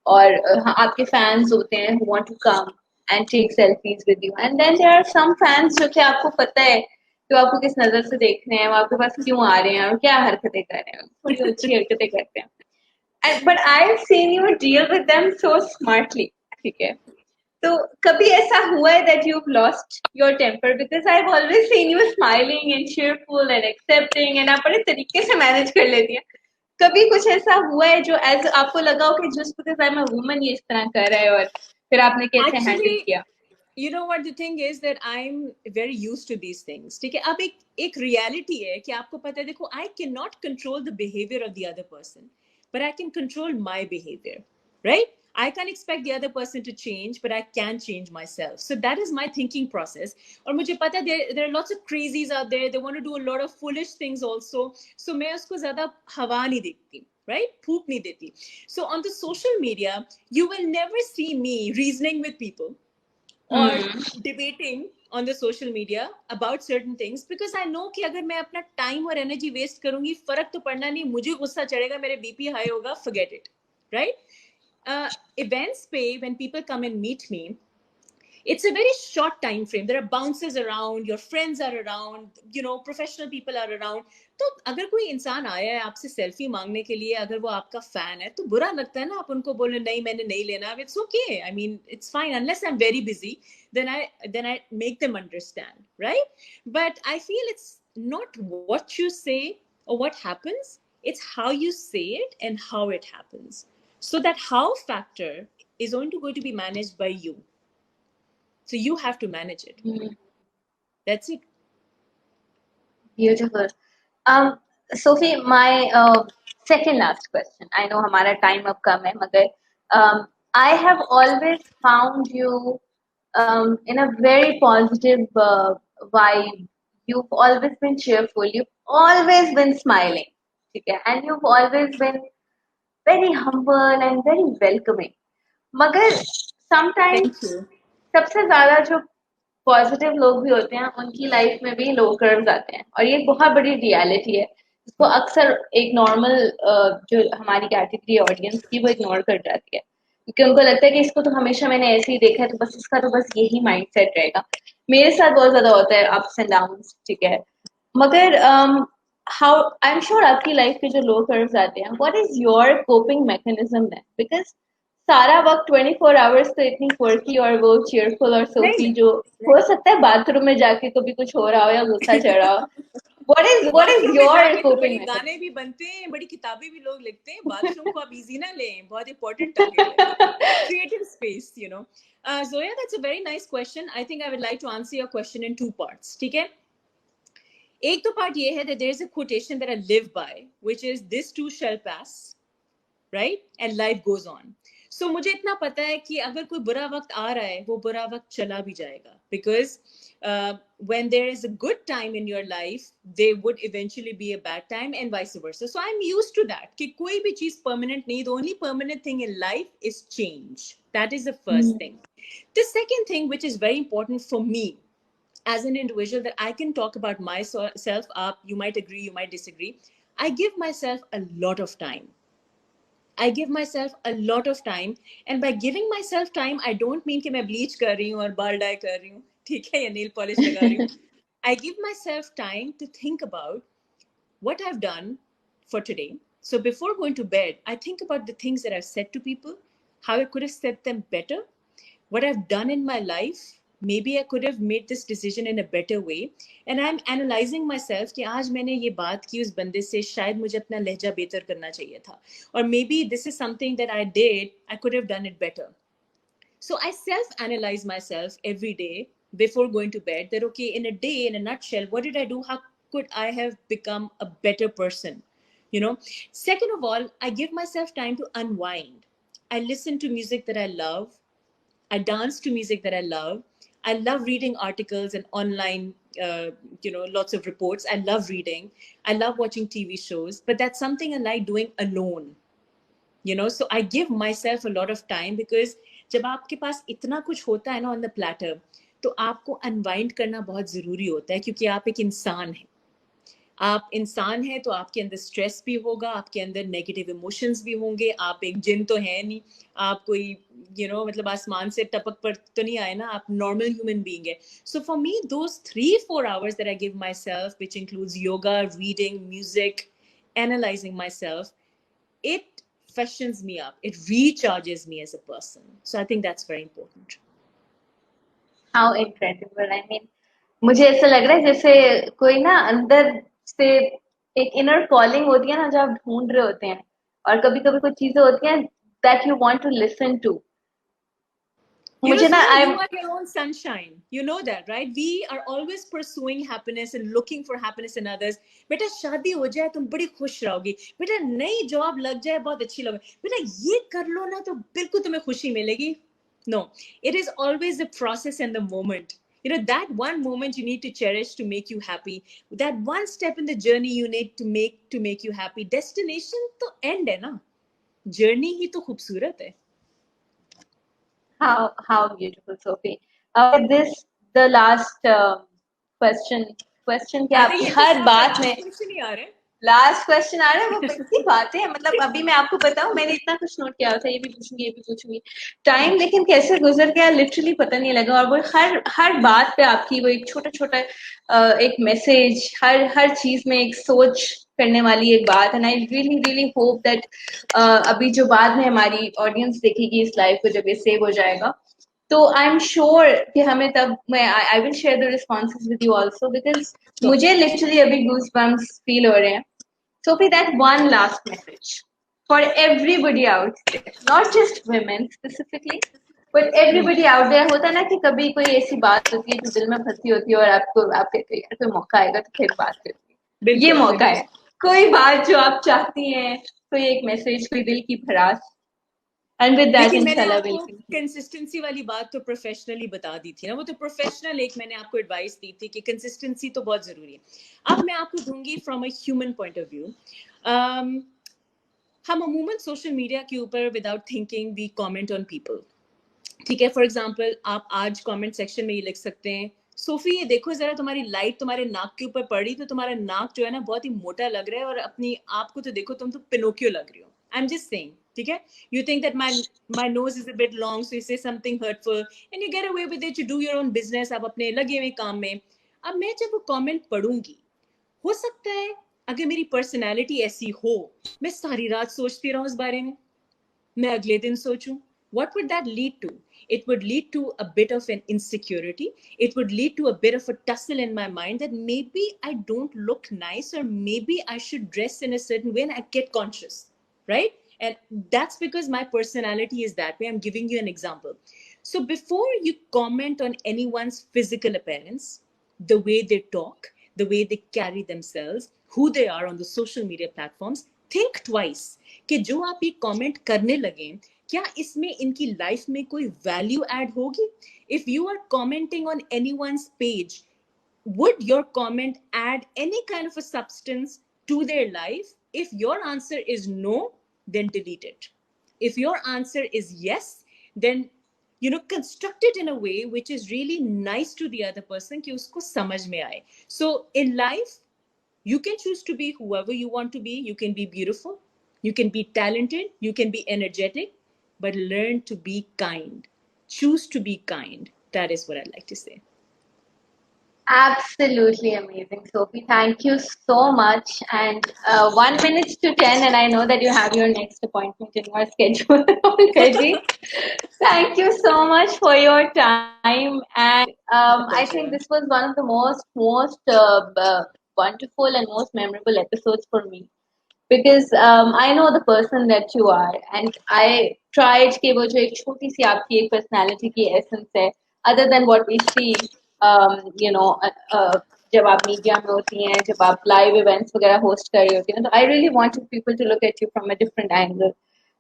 और आपके फैंस होते हैं who want to come and take selfies with you, and then there are some fans जो कि आपको पता है तो आपको किस नजर से देख रहे हैं, वो आपके पास क्यों आ रहे हैं और क्या हरकतें कर रहे हैं, थोड़ी अच्छी हरकतें करते हैं. But I've seen you deal with them so smartly. ठीक है. तो कभी ऐसा हुआ है that you've lost your temper? Because I've always seen you smiling and cheerful and accepting and आप बड़े तरीके से मैनेज कर लेती हैं. कभी कुछ ऐसा हुआ है जो as आपको लगा हो कि just because I'm a woman ये इस तरह कर रहा है और फिर आपने कैसे हैंडल किया? You know what the thing is that I'm very used to these things. ठीक है. अब एक reality है कि आपको पता है, देखो, I cannot control the behavior of the other person, but I can control my behavior, right? I can't expect the other person to change, but I can change myself. So that is my thinking process. और मुझे पता है there are lots of crazies out there. They want to do a lot of foolish things also. So मैं उसको ज़्यादा हवा नहीं देती, right? फूक नहीं देती. So on the social media, you will never see me reasoning with people or debating on the social media about certain things because I know कि अगर मैं अपना time और energy waste करूंगी फर्क तो पड़ना नहीं, मुझे गुस्सा चढ़ेगा, मेरे BP high होगा, forget it, right? Events पे when people come and meet me, it's a very short time frame. There are bouncers around, your friends are around, you know, professional people are around. तो अगर कोई इंसान आया है आपसे selfie मांगने के लिए, अगर वो आपका फैन है तो बुरा लगता है ना, आप उनको बोले नहीं मैंने नहीं लेना. It's okay. I mean, it's fine unless I'm very busy. Then I make them understand, right? But I feel it's not what you say or what happens. It's how you say it and how it happens. So that how factor is going to be managed by you. So you have to manage it. That's it. Beautiful. Sophie, my second last question. I know हमारा time अब कम है, मगर I have always found you in a very positive vibe. You've always been cheerful. You've always been smiling. Okay? And you've always been very humble and very welcoming. मगर sometimes सबसे ज़्यादा जो positive लोग भी होते हैं उनकी लाइफ में भी लो कर्व्स आते हैं, और ये बहुत बड़ी रियलिटी है जिसको अक्सर एक नॉर्मल जो हमारी कैटेगरी ऑडियंस की वो इग्नोर कर जाती है क्योंकि उनको लगता है कि इसको तो हमेशा मैंने ऐसे ही देखा है तो बस इसका तो बस यही माइंडसेट रहेगा. मेरे साथ बहुत ज्यादा होता है अप्स एंड डाउन्स, ठीक है, मगर हाउ आई एम श्योर आपकी लाइफ के जो लो कर्व्स आते हैं, what is your coping mechanism then? Because सारा वक्त 24 आवर्स तो इतनी क्वर्की और वो चीयरफुल और नहीं सोफी, जो हो सकता है बाथरूम में जाके कभी कुछ हो रहा हो या गुस्सा चढ़ रहा हो, what is बाथरूम में your जाके तो बड़ी coping गाने mechanism? भी बनते हैं, बड़ी किताबें भी लोग लिखते हैं, बाथरूम को आप इजी ना लें, बहुत इंपॉर्टेंट टारगेट है, creative space, you know. Zoya, that's a very nice question. I think I would like to answer your question in two parts. ठीक है, एक तो पार्ट ये है that there is a quotation that I live by, which is this too shall pass, right? And life goes on. So मुझे इतना पता है कि अगर कोई बुरा वक्त आ रहा है, वो बुरा वक्त चला भी जाएगा, because when there is a good time in your life, there would eventually be a bad time and vice versa. So I'm used to that कि कोई भी चीज permanent नहीं. The only permanent thing in life is change. That is the first thing. The second thing, which is very important for me as an individual, that I can talk about myself up, you might agree, you might disagree, I give myself a lot of time. I give myself a lot of time, and by giving myself time, I don't mean कि मैं bleach कर रही हूँ और बाल dye कर रही हूँ, ठीक है, या nail polish लगा रही हूँ. I give myself time to think about what I've done for today. So before going to bed, I think about the things that I've said to people, how I could have said them better, what I've done in my life. Maybe I could have made this decision in a better way. And I'm analyzing myself कि आज मैंने ये बात की उस बंदे से, शायद मुझे अपना लहजा बेहतर करना चाहिए था. Or maybe this is something that I did, I could have done it better. So I self-analyze myself every day before going to bed, that, okay, in a day, in a nutshell, what did I do? How could I have become a better person? You know, second of all, I give myself time to unwind. I listen to music that I love. I dance to music that I love. I love reading articles and online, lots of reports. I love reading. I love watching TV shows, but that's something I like doing alone. So I give myself a lot of time, because जब आपके पास इतना कुछ होता है ना on the platter, तो आपको unwind करना बहुत ज़रूरी होता है, क्योंकि आप एक इंसान हैं. आप इंसान हैं तो आपके अंदर स्ट्रेस भी होगा, आपके अंदर नेगेटिव इमोशंस भी होंगे. आप एक जिन तो है नहीं, आप कोई मतलब आसमान से टपक पर तो नहीं आए ना, आप नॉर्मल ह्यूमन बीइंग है. So for me those 3-4 hours that I give my self, which includes yoga, reading, music, analysing my self, it freshens me up, it recharges me as a person. So I think that's very important. How incredible! I mean, मुझे ऐसा लग रहा है जैसे कोई ना अंदर से एक इनर कॉलिंग होती है ना, जो आप ढूंढ रहे होते हैं, और कभी कभी कुछ चीजें होती हैं that you want to listen to. मुझे ना Zoya, I you are your own sunshine. You know that, right? We are always pursuing happiness and looking for happiness in others. बेटा शादी हो जाए तुम बड़ी खुश रहोगी, बेटा नई जॉब लग जाए बहुत अच्छी लगेगी, बेटा ये कर लो ना तो बिल्कुल तुम्हें खुशी मिलेगी. No, it is always the process and the moment. That one moment you need to cherish to make you happy. That one step in the journey you need to make you happy. Destination तो end है ना, journey ही तो खूबसूरत है. how beautiful, Sophie. With this, the last question क्या आपकी हर बात में क्वेश्चन ही आ रहे हैं. लास्ट क्वेश्चन आ रहा है, वो इतनी बातें हैं, मतलब अभी मैं आपको बताऊं, मैंने इतना कुछ नोट किया था, ये भी पूछूंगी, ये भी पूछूंगी, टाइम लेकिन कैसे गुजर गया लिटरली पता नहीं लगा. और वो हर बात पे आपकी वो एक छोटा छोटा एक मैसेज, हर चीज में एक सोच करने वाली एक बात. And I really really hope that अभी जो बाद में हमारी ऑडियंस देखेगी इस लाइव को, जब ये सेव हो जाएगा, तो आई एम श्योर कि हमें तब मैं I will share the responses with you also, because मुझे लिटरली अभी गूज बम्स फील हो रहे हैं. Sophie, that one last message for everybody out there, not just women specifically, but everybody out there. होता है ना कि कभी कोई ऐसी बात होती है जो दिल में फंसी होती है और आप कहते हैं यार कोई मौका आएगा तो फिर बात करते हैं. ये मौका है. कोई बात जो आप चाहती हैं, कोई एक मैसेज, कोई दिल की भड़ास. And with that, इंशाल्लाह we'll continue. कंसिस्टेंसी वाली बात तो प्रोफेशनली बता दी थी ना, वो तो प्रोफेशनल एक मैंने आपको एडवाइस दी थी कि कंसिस्टेंसी तो बहुत जरूरी है. अब मैं आपको दूंगी from a human point of view. हम अमूमन सोशल मीडिया के ऊपर without thinking we comment on people. ठीक है, फॉर एग्जांपल आप आज कमेंट सेक्शन में ये लिख सकते हैं, सोफी ये देखो जरा तुम्हारी लाइट तुम्हारे नाक के ऊपर पड़ी तो तुम्हारा नाक जो है ना बहुत ही मोटा लग रहा है, और अपनी आप को तो देखो तुम तो पिनोकियो लग रही हो. आई एम जस्ट सेइंग, ठीक है? You think that my nose is a bit long, so you say something hurtful, and you get away with it. You do your own business. आप अपने लगे हुए काम में. अब मैं जब वो comment पढ़ूंगी, हो सकता है अगर मेरी पर्सनैलिटी ऐसी हो, मैं सारी रात सोचती रहूं उस बारे में, मैं अगले दिन सोचूं. What would that lead to? It would lead to a bit of an insecurity. It would lead to a bit of a tussle in my mind that maybe I don't look nice, or maybe I should dress in a certain way, and I get conscious, right? And that's because my personality is that way. I'm giving you an example. So before you comment on anyone's physical appearance, the way they talk, the way they carry themselves, who they are on the social media platforms, think twice कि जो आप ये comment करने लगे, क्या इसमें इनकी life में कोई वैल्यू ऐड होगी? If you are commenting on anyone's page, would your comment add any kind of a substance to their life? If your answer is no, then delete it. If your answer is yes, then construct it in a way which is really nice to the other person कि उसको समझ में आए. So in life, you can choose to be whoever you want to be. You can be beautiful, you can be talented, you can be energetic, but learn to be kind. Choose to be kind. That is what I like to say. Absolutely amazing, Sophie. Thank you so much. And 1 minute to 10, and I know that you have your next appointment in your schedule already. Thank you so much for your time. And I think this was one of the most wonderful and most memorable episodes for me. Because I know the person that you are, and I tried कि वो जो एक छोटी सी आपकी एक personality की essence है, other than what we see, जब आप मीडिया में होती हैं, जब आप लाइव इवेंट्स वगैरह होस्ट कर रही होती हैं, तो I really wanted people to look at you from a different angle.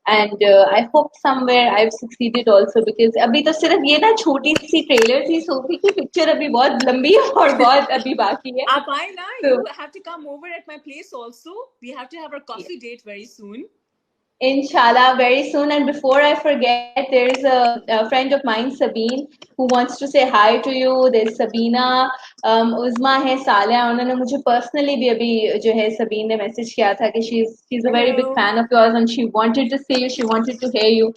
And I hope somewhere I've succeeded also, because अभी तो सिर्फ ये ना छोटी सी ट्रेलर थी, सोफी की पिक्चर अभी बहुत लंबी है और बहुत अभी बाकी है. आप आए ना, you have to come over at my place also. We have to have a coffee date very soon. Inshallah, very soon. And before I forget, there's a friend of mine, Sabine, who wants to say hi to you. There's Sabina, Uzma है, Salia. उन्होंने मुझे personally भी अभी जो है Sabine ने message किया था कि she's a very big fan of yours, and she wanted to see you, she wanted to hear you.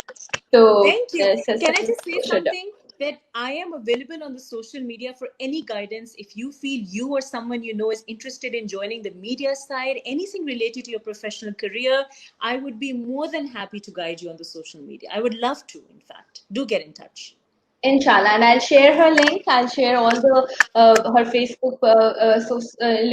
So thank you. Can I just say something? That I am available on the social media for any guidance. If you feel you or someone you know is interested in joining the media side, anything related to your professional career, I would be more than happy to guide you on the social media. I would love to, in fact. Do get in touch. Inshallah, and I'll share her link. I'll share all the her Facebook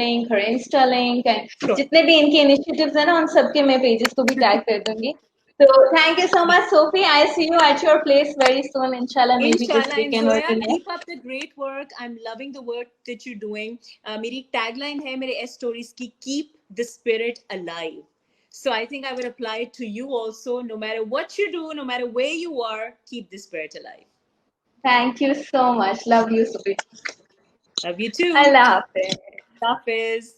link, her Insta link, and जितने भी इनके initiatives हैं ना, उन सबके मैं pages को भी tag कर दूँगी. So thank you so much, Sophie. I'll see you at your place very soon, inshallah. Maybe this weekend or the next. Keep up the great work. I'm loving the work that you're doing. मेरी tagline है मेरे S stories की, keep the spirit alive. So I think I would apply it to you also. No matter what you do, no matter where you are, keep the spirit alive. Thank you so much. Love you, Sophie. Love you too. Allah Hafiz. Hafiz.